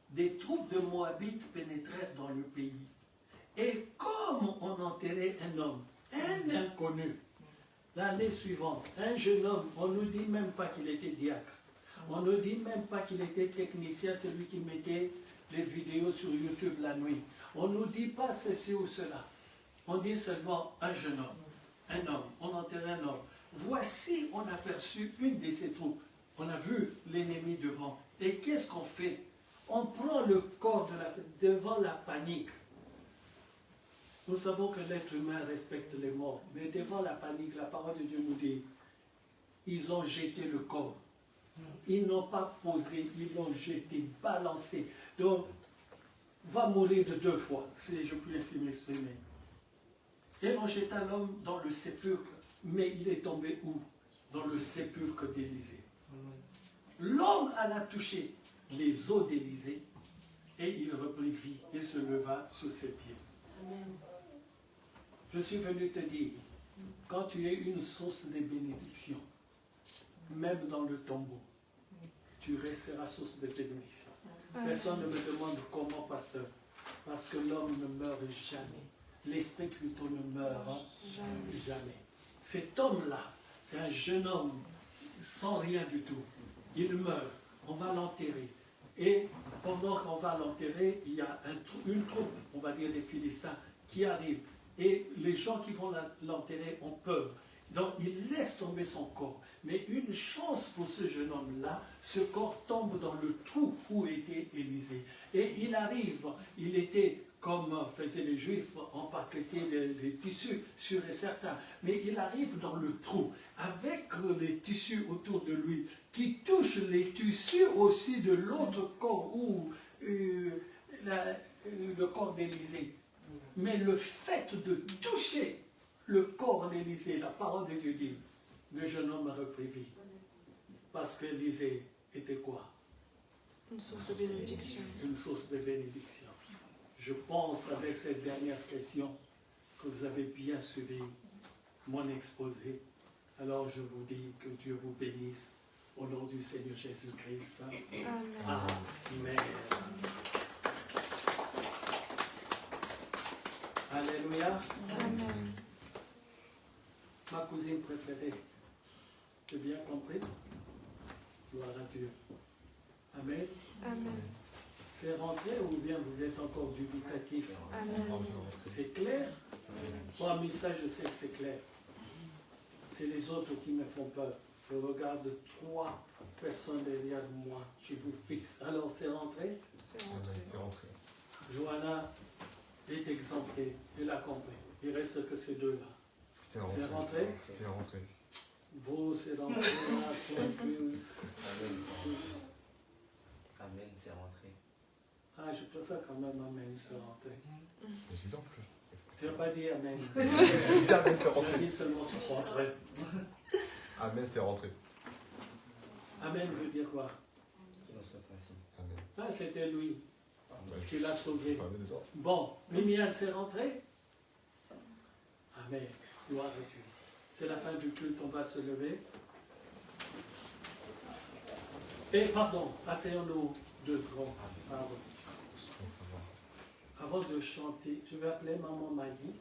des troupes de Moabites pénétrèrent dans le pays. Et comme on enterrait un homme, un inconnu, l'année suivante, un jeune homme, on ne nous dit même pas qu'il était diacre. On ne dit même pas qu'il était technicien, celui qui mettait les vidéos sur YouTube la nuit. On ne nous dit pas ceci ou cela. On dit seulement un jeune homme, un homme, on enterrait un homme. Voici, on a aperçu une de ces troupes. On a vu l'ennemi devant. Et qu'est-ce qu'on fait? On prend le corps devant la panique. Nous savons que l'être humain respecte les morts. Mais devant la panique, la parole de Dieu nous dit, ils ont jeté le corps. Ils n'ont pas posé, ils l'ont jeté, balancé. Donc, va mourir de 2 fois, si je puis ainsi m'exprimer. Et on jeta l'homme dans le sépulcre. Mais il est tombé où? Dans le sépulcre d'Élisée. L'homme alla toucher les os d'Élisée et il reprit vie et se leva sur ses pieds. Amen. Je suis venu te dire, quand tu es une source de bénédiction, même dans le tombeau, tu resteras source de bénédiction. Personne ne me demande comment, pasteur, parce que l'homme ne meurt jamais. L'esprit plutôt ne meurt jamais. Cet homme-là, c'est un jeune homme sans rien du tout. Il meurt, on va l'enterrer. Et pendant qu'on va l'enterrer, il y a une troupe, on va dire des Philistins, qui arrive. Et les gens qui vont l'enterrer ont peur. Donc il laisse tomber son corps. Mais une chance pour ce jeune homme-là, ce corps tombe dans le trou où était Élisée. Et il arrive, il était, comme faisaient les Juifs, empaqueté des tissus, sûr et certain. Mais il arrive dans le trou, avec les tissus autour de lui, qui touchent les tissus aussi de l'autre corps, ou le corps d'Élisée. Mais le fait de toucher le corps d'Élisée, la parole de Dieu dit, le jeune homme a repris vie. Parce qu'Élisée était quoi? Une source de bénédiction. Une source de bénédiction. Je pense, avec cette dernière question, que vous avez bien suivi mon exposé. Alors je vous dis que Dieu vous bénisse au nom du Seigneur Jésus-Christ. Amen. Amen. Alléluia. Amen. Ma cousine préférée. J'ai bien compris? Gloire à Dieu. Amen. Amen. C'est rentré ou bien vous êtes encore dubitatif? Amen. C'est clair? Moi, mais ça, je sais que c'est clair. C'est les autres qui me font peur. Je regarde 3 personnes derrière moi. Je vous fixe. Alors, c'est rentré? C'est rentré. Johanna est exemptée. Elle a compris. Il reste que ces deux-là. C'est rentré? C'est rentré. Vous, c'est rentré. Amen, c'est rentré. Ah, je préfère quand même Amen, c'est rentré. J'ai dit en plus. Tu n'as pas dit Amen. J'ai dit Amen, c'est Tu as rentré. dit seulement c'est rentré. Amen, c'est rentré. Amen veut dire quoi? Qu'il en soit ainsi. Amen. Ah, c'était lui. Ouais, Tu l'as sauvé. je savais déjà. Bon, Mimiane, c'est rentré? Amen. Gloire à Dieu. C'est la fin du culte, on va se lever. Et pardon, asseyons-nous 2 secondes. Pardon. Je pense savoir. Avant de chanter, je vais appeler Maman Maggie.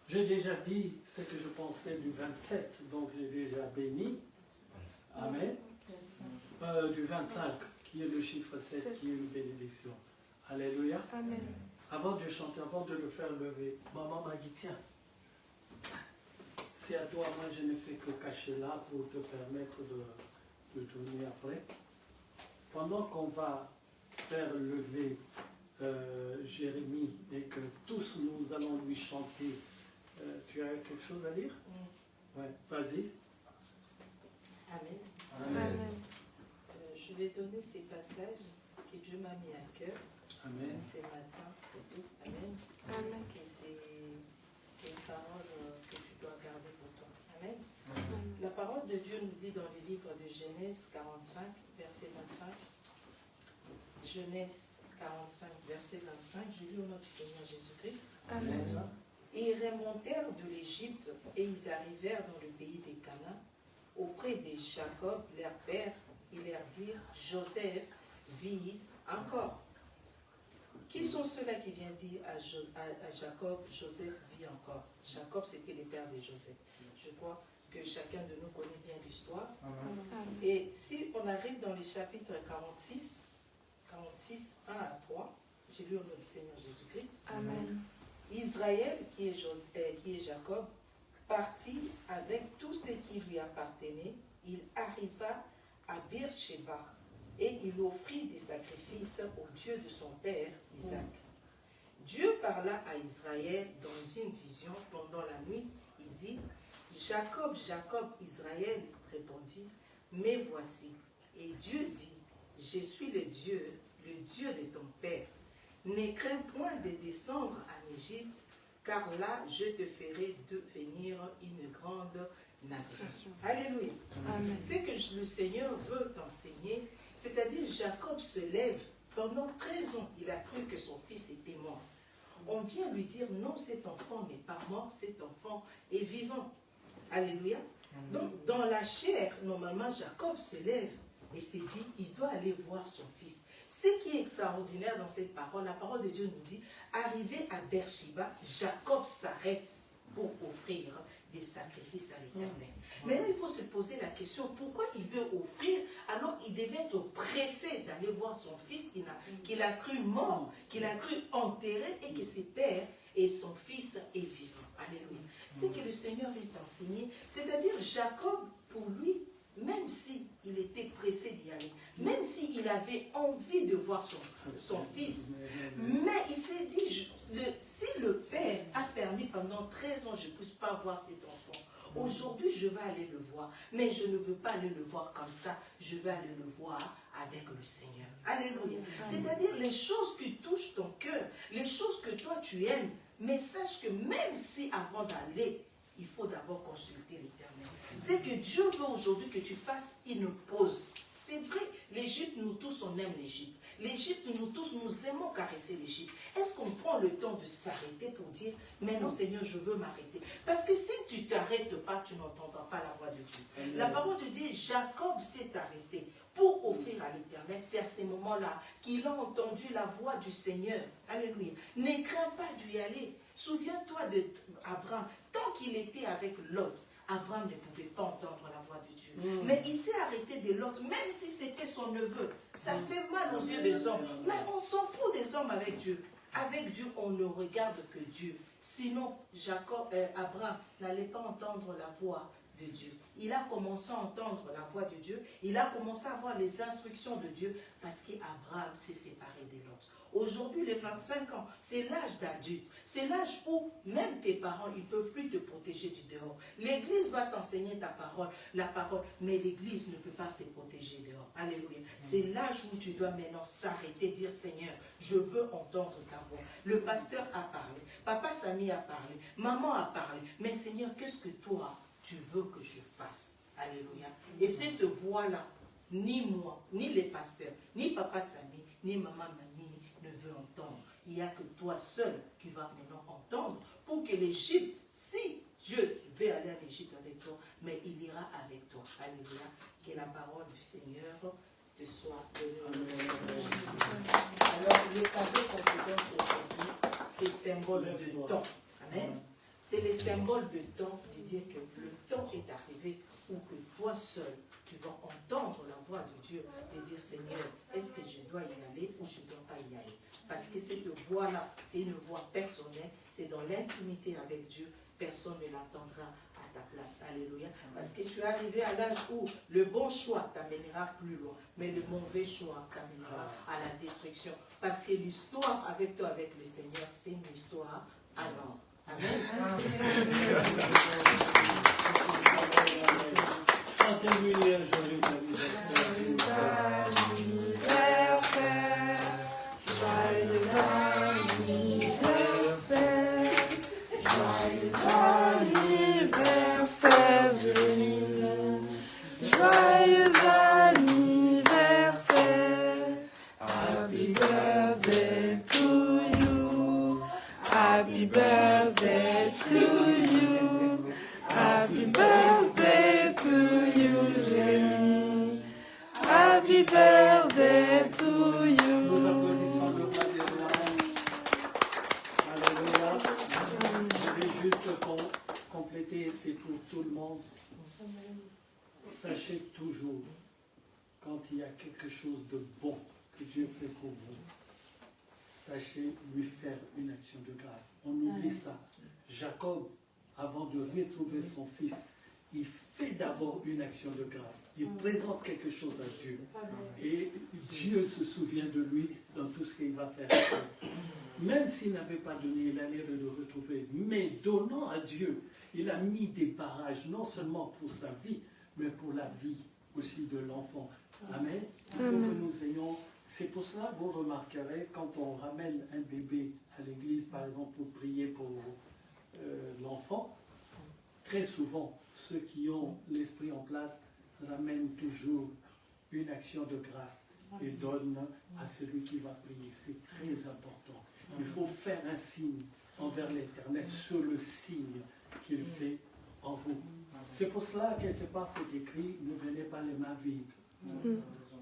J'ai déjà dit ce que je pensais du 27, donc j'ai déjà béni. Amen. Du 25, qui est le chiffre 7, qui est une bénédiction. Alléluia. Amen. Avant de chanter, avant de le faire lever, Maman Maggie, tiens. C'est à toi, moi je ne fais que cacher là pour te permettre de tourner après. Pendant qu'on va faire lever Jérémie et que tous nous allons lui chanter, tu as quelque chose à dire? Oui. Ouais, vas-y. Amen. Amen. Je vais donner ces passages que Dieu m'a mis à cœur Amen. ce matin pour tout. Amen. Amen. Et c'est une parole que tu dois garder pour toi. Amen. Amen. La parole de Dieu nous dit dans le livre de Genèse 45, verset 25. Genèse 45, verset 25. Je lis au nom du Seigneur Jésus-Christ. Amen. Et ils remontèrent de l'Égypte et ils arrivèrent dans le pays des Canaan, auprès de Jacob, leur père, et leur dirent, Joseph vit encore. Qui sont ceux-là qui viennent dire à Jacob, Joseph vit encore? Jacob, c'était le père de Joseph. Je crois que chacun de nous connaît bien l'histoire. Amen. Et si on arrive dans le chapitre 46, 1 à 3, j'ai lu au nom du Seigneur Jésus-Christ. Amen. Israël, qui est Jacob, partit avec tout ce qui lui appartenait. Il arriva à Beersheba et il offrit des sacrifices au Dieu de son père, Isaac. Dieu parla à Israël dans une vision pendant la nuit. Il dit, Jacob, Jacob, Israël répondit, mais voici. Et Dieu dit, je suis le Dieu de ton père. Ne crains point de descendre en Égypte, car là je te ferai devenir une grande nation. Alléluia. Amen. C'est que le Seigneur veut t'enseigner, c'est-à-dire Jacob se lève, pendant 13 ans, il a cru que son fils était mort. On vient lui dire, non, cet enfant n'est pas mort, cet enfant est vivant. Alléluia. Donc, dans la chair, normalement, Jacob se lève et s'est dit, il doit aller voir son fils. Ce qui est extraordinaire dans cette parole, la parole de Dieu nous dit, arrivé à Beersheba, Jacob s'arrête pour offrir des sacrifices à l'Éternel. Maintenant, il faut se poser la question, pourquoi il veut offrir alors qu'il devait être pressé d'aller voir son fils qu'il a cru mort, qu'il a cru enterré et que ses pères et son fils est vivant. Alléluia. C'est que le Seigneur vient t'enseigner, c'est-à-dire Jacob, pour lui, même s'il était pressé d'y aller, même s'il avait envie de voir son fils, mais il s'est dit, si le père a permis pendant 13 ans, je ne puisse pas voir cet enfant, aujourd'hui je vais aller le voir, mais je ne veux pas aller le voir comme ça, je vais aller le voir avec le Seigneur. Alléluia. C'est-à-dire les choses qui touchent ton cœur, les choses que toi tu aimes, mais sache que même si avant d'aller, il faut d'abord consulter l'Éternel. C'est que Dieu veut aujourd'hui que tu fasses une pause. C'est vrai, l'Égypte, nous tous, on aime l'Égypte. L'Égypte, nous tous, nous aimons caresser l'Égypte. Est-ce qu'on prend le temps de s'arrêter pour dire, mais non Seigneur, je veux m'arrêter? Parce que si tu ne t'arrêtes pas, tu n'entendras pas la voix de Dieu. La parole de Dieu, Jacob s'est arrêté pour offrir à l'Éternel. C'est à ces moments-là qu'il a entendu la voix du Seigneur. Alléluia. Ne crains pas d'y aller. Souviens-toi d'Abraham. Tant qu'il était avec Lot, Abraham ne pouvait pas entendre la voix de Dieu. Mais il s'est arrêté de Lot, même si c'était son neveu. Ça fait mal aux yeux des hommes. Mais on s'en fout des hommes avec Dieu. Avec Dieu, on ne regarde que Dieu. Sinon, Abraham n'allait pas entendre la voix de Dieu. Il a commencé à entendre la voix de Dieu. Il a commencé à avoir les instructions de Dieu parce qu'Abraham s'est séparé de Lot. Aujourd'hui, les 25 ans, c'est l'âge d'adulte. C'est l'âge où même tes parents, ils ne peuvent plus te protéger du dehors. L'Église va t'enseigner la parole, mais l'Église ne peut pas te protéger dehors. Alléluia. C'est l'âge où tu dois maintenant s'arrêter, dire Seigneur, je veux entendre ta voix. Le pasteur a parlé, Papa Samy a parlé, maman a parlé, mais Seigneur, qu'est-ce que toi, tu veux que je fasse? Alléluia. Et cette voix-là, ni moi, ni les pasteurs, ni Papa Samy, ni Maman Mani ne veut entendre. Il n'y a que toi seul qui vas maintenant entendre pour que l'Égypte, si Dieu veut aller en Égypte avec toi, mais il ira avec toi. Alléluia. Que la parole du Seigneur te soit donnée. Alors, le cadeau qu'on te donne aujourd'hui, c'est symbole de temps. Amen. C'est le symbole de temps de dire que le temps est arrivé où que toi seul, tu vas entendre la voix de Dieu et dire Seigneur, est-ce que je dois y aller ou je ne dois pas y aller? Parce que cette voix-là, c'est une voix personnelle, c'est dans l'intimité avec Dieu, personne ne l'entendra à ta place. Alléluia. Parce que tu es arrivé à l'âge où le bon choix t'amènera plus loin, mais le mauvais choix t'amènera à la destruction. Parce que l'histoire avec toi, avec le Seigneur, c'est une histoire à mort. Amen. Chantez-lui un joyeux anniversaire. Joyeux anniversaire, joyeux anniversaire, Jérémie. Joyeux anniversaire, happy birthday to you, happy birthday to you, happy birthday to you, Jérémie. Happy birthday to you. Nous applaudissons le Père de Alléluia. Je vais juste compléter, c'est pour tout le monde. Sachez toujours, quand il y a quelque chose de bon que Dieu fait pour vous, sachez lui faire une action de grâce. On oublie ça. Jacob, avant de retrouver son fils, il fait d'abord une action de grâce. Il présente quelque chose à Dieu. Et Dieu se souvient de lui dans tout ce qu'il va faire. Même s'il n'avait pas donné, il allait le retrouver. Mais donnant à Dieu, il a mis des barrages, non seulement pour sa vie, mais pour la vie aussi de l'enfant. Amen. Il faut que nous ayons... C'est pour cela, vous remarquerez, quand on ramène un bébé à l'église, par exemple, pour prier pour l'enfant, très souvent, ceux qui ont l'esprit en place ramènent toujours une action de grâce et donnent à celui qui va prier. C'est très important. Il faut faire un signe envers l'Éternel sur le signe qu'il fait en vous. C'est pour cela, quelque part, c'est écrit, ne venez pas les mains vides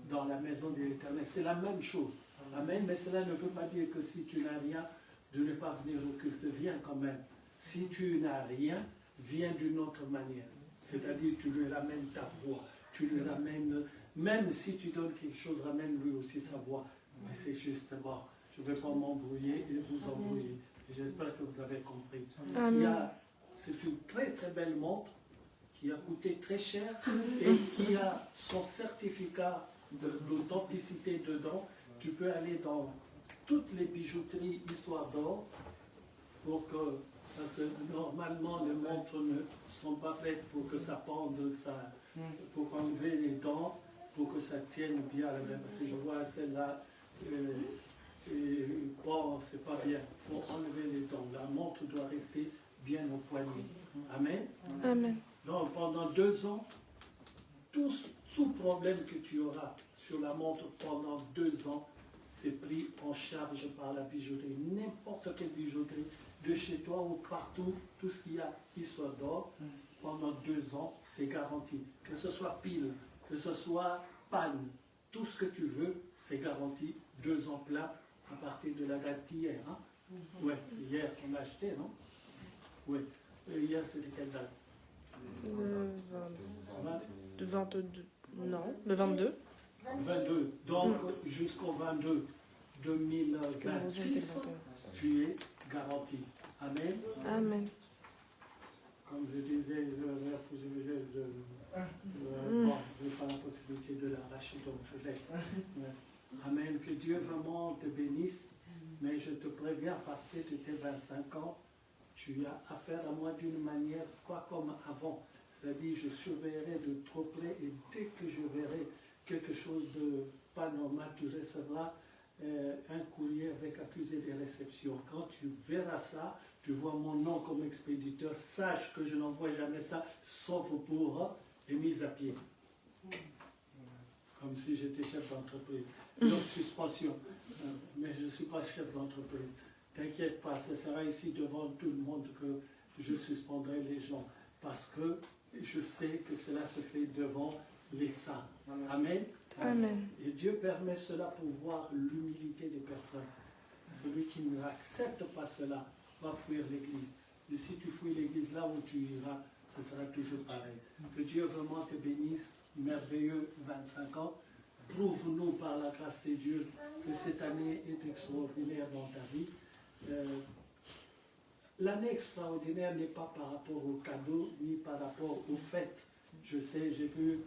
dans la maison de l'Éternel. C'est la même chose. Amen. Mais cela ne veut pas dire que si tu n'as rien, de ne pas venir au culte. Viens quand même. Si tu n'as rien, viens d'une autre manière. C'est-à-dire, tu lui ramènes ta voix, tu lui ramènes, même si tu donnes quelque chose, ramène lui aussi sa voix. Mais c'est justement, je ne vais pas m'embrouiller et vous embrouiller. J'espère que vous avez compris. C'est une très très belle montre qui a coûté très cher et qui a son certificat d'authenticité dedans. Tu peux aller dans toutes les bijouteries Histoire d'Or pour que, parce que normalement les montres ne sont pas faites pour que ça pende, pour enlever les dents, pour que ça tienne bien à la main. Parce que je vois celle-là, bon, c'est pas bien. Il faut enlever les dents. La montre doit rester bien au poignet. Amen. Amen. Donc pendant 2 ans, tout problème que tu auras sur la montre pendant 2 ans, c'est pris en charge par la bijouterie. N'importe quelle bijouterie, de chez toi ou partout, tout ce qu'il y a Histoire d'Or, pendant 2 ans, c'est garanti. Que ce soit pile, que ce soit panne, tout ce que tu veux, c'est garanti. 2 ans plein à partir de la date d'hier. Hein? Ouais, c'est hier qu'on a acheté, non? Oui. Hier, c'était quelle date? Le 22. Non, le 22. 22. Donc, jusqu'au 22 2026, tu es garanti. Amen. Amen. Comme je disais, je n'ai pas la possibilité de l'arracher, donc je laisse. Amen. Que Dieu vraiment te bénisse. Mais je te préviens, à partir de tes 25 ans, tu as affaire à moi d'une manière pas comme avant. C'est-à-dire, je surveillerai de trop près et dès que je verrai quelque chose de pas normal, tu recevras un courrier avec accusé de réception. Quand tu verras ça, tu vois mon nom comme expéditeur, sache que je n'envoie jamais ça, sauf pour les mises à pied. Comme si j'étais chef d'entreprise. Donc, suspension. Mais je ne suis pas chef d'entreprise. T'inquiète pas, ce sera ici devant tout le monde que je suspendrai les gens. Parce que je sais que cela se fait devant les saints. Amen. Amen. Et Dieu permet cela pour voir l'humilité des personnes. Celui qui n'accepte pas cela va fuir l'église. Et si tu fuis l'église là où tu iras, ce sera toujours pareil. Que Dieu vraiment te bénisse. Merveilleux 25 ans. Prouve-nous par la grâce de Dieu que cette année est extraordinaire dans ta vie. L'année extraordinaire n'est pas par rapport aux cadeaux, ni par rapport aux fêtes. Je sais, j'ai vu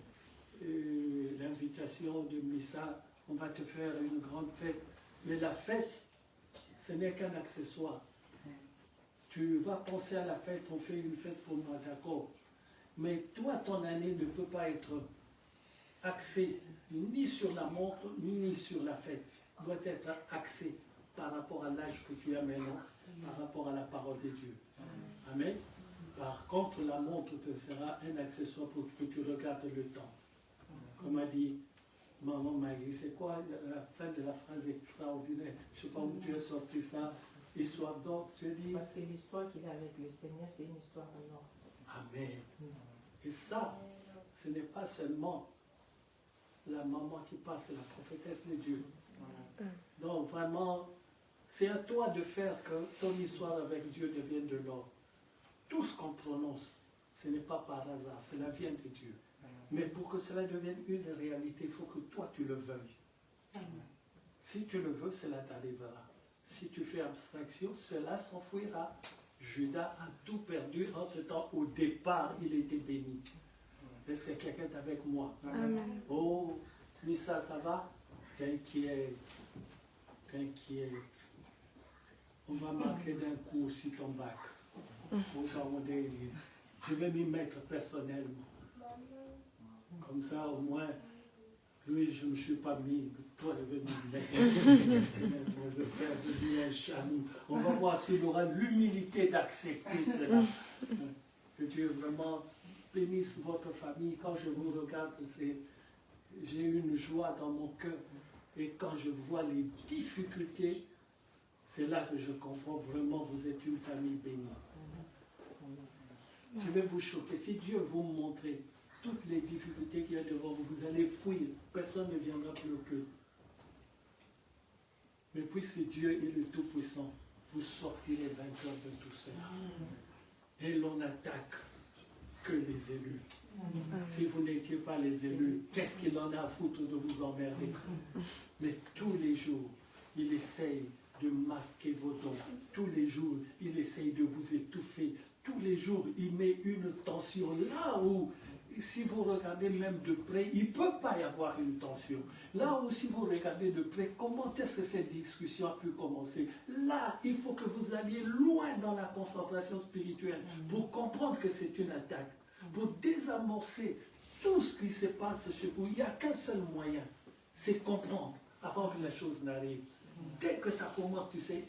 l'invitation de Missa, on va te faire une grande fête. Mais la fête, ce n'est qu'un accessoire. Tu vas penser à la fête, on fait une fête pour moi, d'accord. Mais toi, ton année ne peut pas être axée ni sur la montre, ni sur la fête. Elle doit être axée par rapport à l'âge que tu as maintenant, par rapport à la parole de Dieu. Amen. Par contre, la montre te sera un accessoire pour que tu regardes le temps. Comme a dit maman Maggie, c'est quoi la fin de la phrase extraordinaire? Je ne sais pas où tu as sorti ça. Histoire d'or, tu as dit. C'est l'histoire qu'il a avec le Seigneur, c'est une histoire en or. Amen. Et ça, ce n'est pas seulement la maman qui passe, c'est la prophétesse de Dieu. Donc vraiment, c'est à toi de faire que ton histoire avec Dieu devienne de l'or. Tout ce qu'on prononce, ce n'est pas par hasard, cela vient de Dieu. Mais pour que cela devienne une réalité, il faut que toi tu le veuilles. Si tu le veux, cela t'arrivera. Si tu fais abstraction, cela s'enfuira. Judas a tout perdu. Entre-temps, au départ, il était béni. Est-ce que quelqu'un est avec moi? Amen. Oh, Missa, ça va? T'inquiète. T'inquiète. On va marquer d'un coup aussi ton bac. Je vais m'y mettre personnellement. Comme ça, au moins, lui, je ne me suis pas mis. Toi, je vais m'y mettre. Je vais faire de lui un chameau. On va voir s'il aura l'humilité d'accepter cela. Que Dieu vraiment bénisse votre famille. Quand je vous regarde, j'ai une joie dans mon cœur. Et quand je vois les difficultés, c'est là que je comprends vraiment, vous êtes une famille bénie. Je vais vous choquer. Si Dieu vous montre toutes les difficultés qu'il y a devant vous, vous allez fuir. Personne ne viendra plus au culte. Mais puisque Dieu est le Tout-Puissant, vous sortirez vainqueur de tout cela. Et l'on attaque que les élus. Si vous n'étiez pas les élus, qu'est-ce qu'il en a à foutre de vous emmerder? Mais tous les jours, il essaye de masquer vos dons. Tous les jours, il essaye de vous étouffer. Tous les jours, il met une tension là où, si vous regardez même de près, il ne peut pas y avoir une tension. Là où, si vous regardez de près, comment est-ce que cette discussion a pu commencer? Là, il faut que vous alliez loin dans la concentration spirituelle pour comprendre que c'est une attaque. Pour désamorcer tout ce qui se passe chez vous, il n'y a qu'un seul moyen, c'est comprendre avant que la chose n'arrive. Dès que ça commence, tu sais,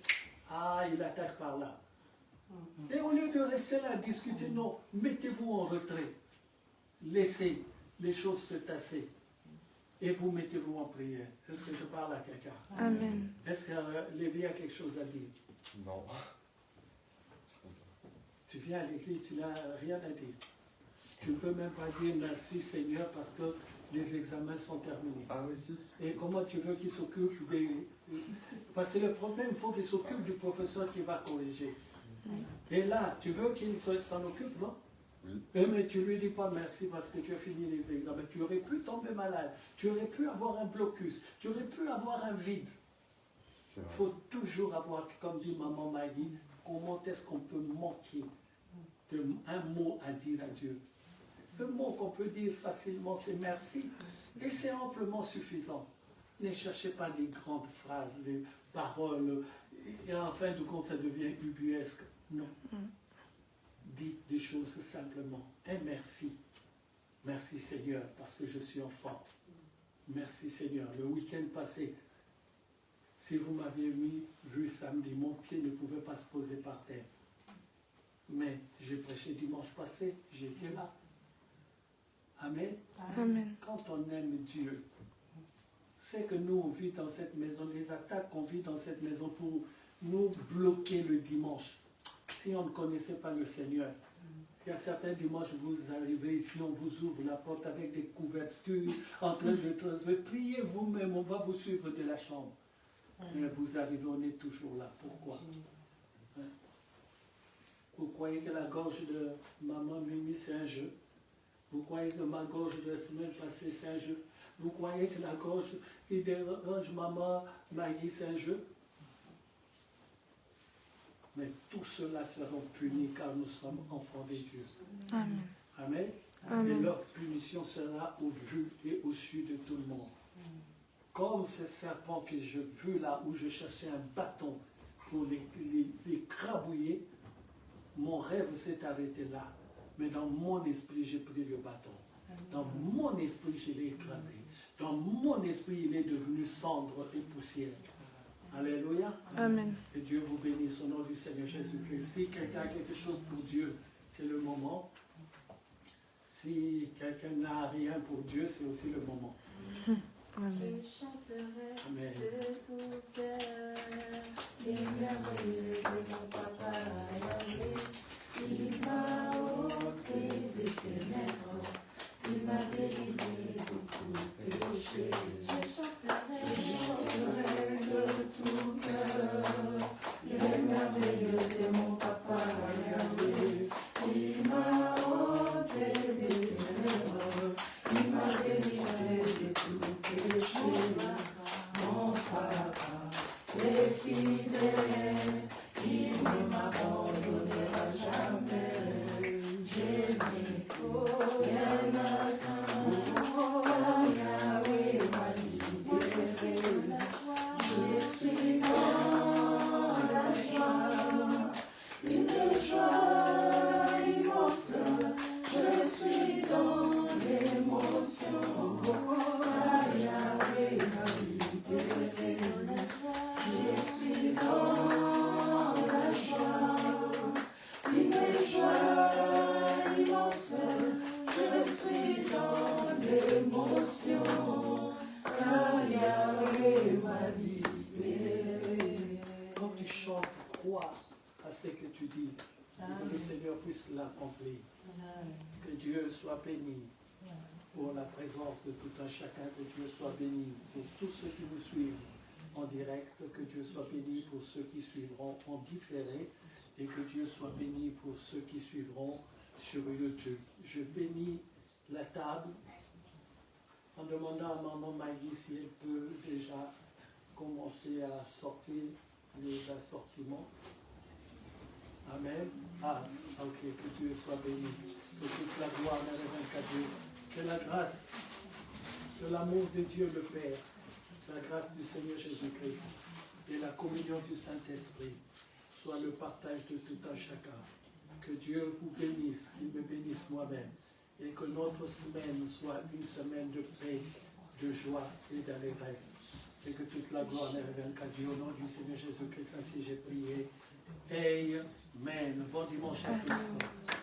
ah, il attaque par là. Et au lieu de rester là à discuter, non, mettez-vous en retrait. Laissez les choses se tasser. Et vous mettez-vous en prière. Est-ce que je parle à quelqu'un? Amen. Est-ce que Lévi a quelque chose à dire? Non. Tu viens à l'église, tu n'as rien à dire. Tu ne peux même pas dire merci Seigneur parce que les examens sont terminés. Ah oui, si. Et comment tu veux qu'il s'occupe des... Parce que le problème, il faut qu'il s'occupe du professeur qui va corriger. Et là, tu veux qu'il s'en occupe, non? Oui. Mais tu ne lui dis pas merci parce que tu as fini les examens. Tu aurais pu tomber malade. Tu aurais pu avoir un blocus. Tu aurais pu avoir un vide. C'est Il vrai. faut toujours avoir, comme dit maman Maggie, comment est-ce qu'on peut manquer d'un mot à dire à Dieu. Le mot qu'on peut dire facilement, c'est merci. Et c'est amplement suffisant. Ne cherchez pas des grandes phrases, des paroles, et en fin de compte, ça devient ubuesque. Non. Dites des choses simplement. Et merci. Merci Seigneur, parce que je suis enfant. Merci Seigneur. Le week-end passé, si vous m'aviez vu samedi, mon pied ne pouvait pas se poser par terre. Mais j'ai prêché dimanche passé, j'étais là. Amen. Amen. Quand on aime Dieu, c'est que nous, on vit dans cette maison, les attaques qu'on vit dans cette maison pour nous bloquer le dimanche. Si on ne connaissait pas le Seigneur, il y a certains dimanches, vous arrivez ici, on vous ouvre la porte avec des couvertures, en train de transmettre. Priez vous-même, on va vous suivre de la chambre. Mais vous arrivez, on est toujours là. Pourquoi? Vous croyez que la gorge de maman Mimi, c'est un jeu? Vous croyez que ma gorge de la semaine passée, c'est un jeu? Vous croyez que la gorge qui dérange maman Maggie, c'est un jeu? Mais tous ceux-là seront punis car nous sommes enfants de Dieu. Amen. Amen. Amen. Et leur punition sera au vu et au su de tout le monde. Comme ces serpents que je vis là où je cherchais un bâton pour les crabouiller, mon rêve s'est arrêté là. Mais dans mon esprit, j'ai pris le bâton. Dans mon esprit, je l'ai écrasé. Dans mon esprit, il est devenu cendre et poussière. Alléluia. Amen. Et Dieu vous bénisse au nom du Seigneur Jésus-Christ. Si quelqu'un a quelque chose pour Dieu, c'est le moment. Si quelqu'un n'a rien pour Dieu, c'est aussi le moment. Amen. Je chanterai Amen. de tout cœur les merveilles de mon papa Yahvé. Il m'a ôté des ténèbres, il m'a délivré de tout péché. Je chanterai de tout cœur les merveilles de mon papa Yahvé. Il m'a ôté des ténèbres, il m'a délivré de tout péché. Mon papa est fidèle, il ne m'abandonnera jamais. Je n'ai rien à craindre, Yahweh m'a libéré. Je suis dans la joie, une joie immense. Je suis dans l'émotion, Yahweh m'a libéré. Je suis dans la joie, une joie immense. Je suis dans l'émotion, car Yahweh m'a libéré. Quand tu chantes, crois à ce que tu dis, que le Seigneur puisse l'accomplir. Que Dieu soit béni pour la présence de tout un chacun, que Dieu soit béni pour tous ceux qui nous suivent en direct, que Dieu soit béni pour ceux qui suivront en différé, et que Dieu soit béni pour ceux qui suivront sur YouTube. Je bénis la table en demandant à maman Maggie si elle peut déjà commencer à sortir les assortiments. Amen. Ah, ok, que Dieu soit béni. Que toute la gloire ne revienne qu'à Dieu. Que la grâce de l'amour de Dieu le Père, la grâce du Seigneur Jésus-Christ et la communion du Saint-Esprit soit le partage de tout un chacun. Que Dieu vous bénisse, qu'il me bénisse moi-même, et que notre semaine soit une semaine de paix, de joie et d'allégresse. Et que toute la gloire ne revienne qu'à Dieu. Au nom du Seigneur Jésus-Christ, ainsi j'ai prié. Amen. Bon dimanche à tous.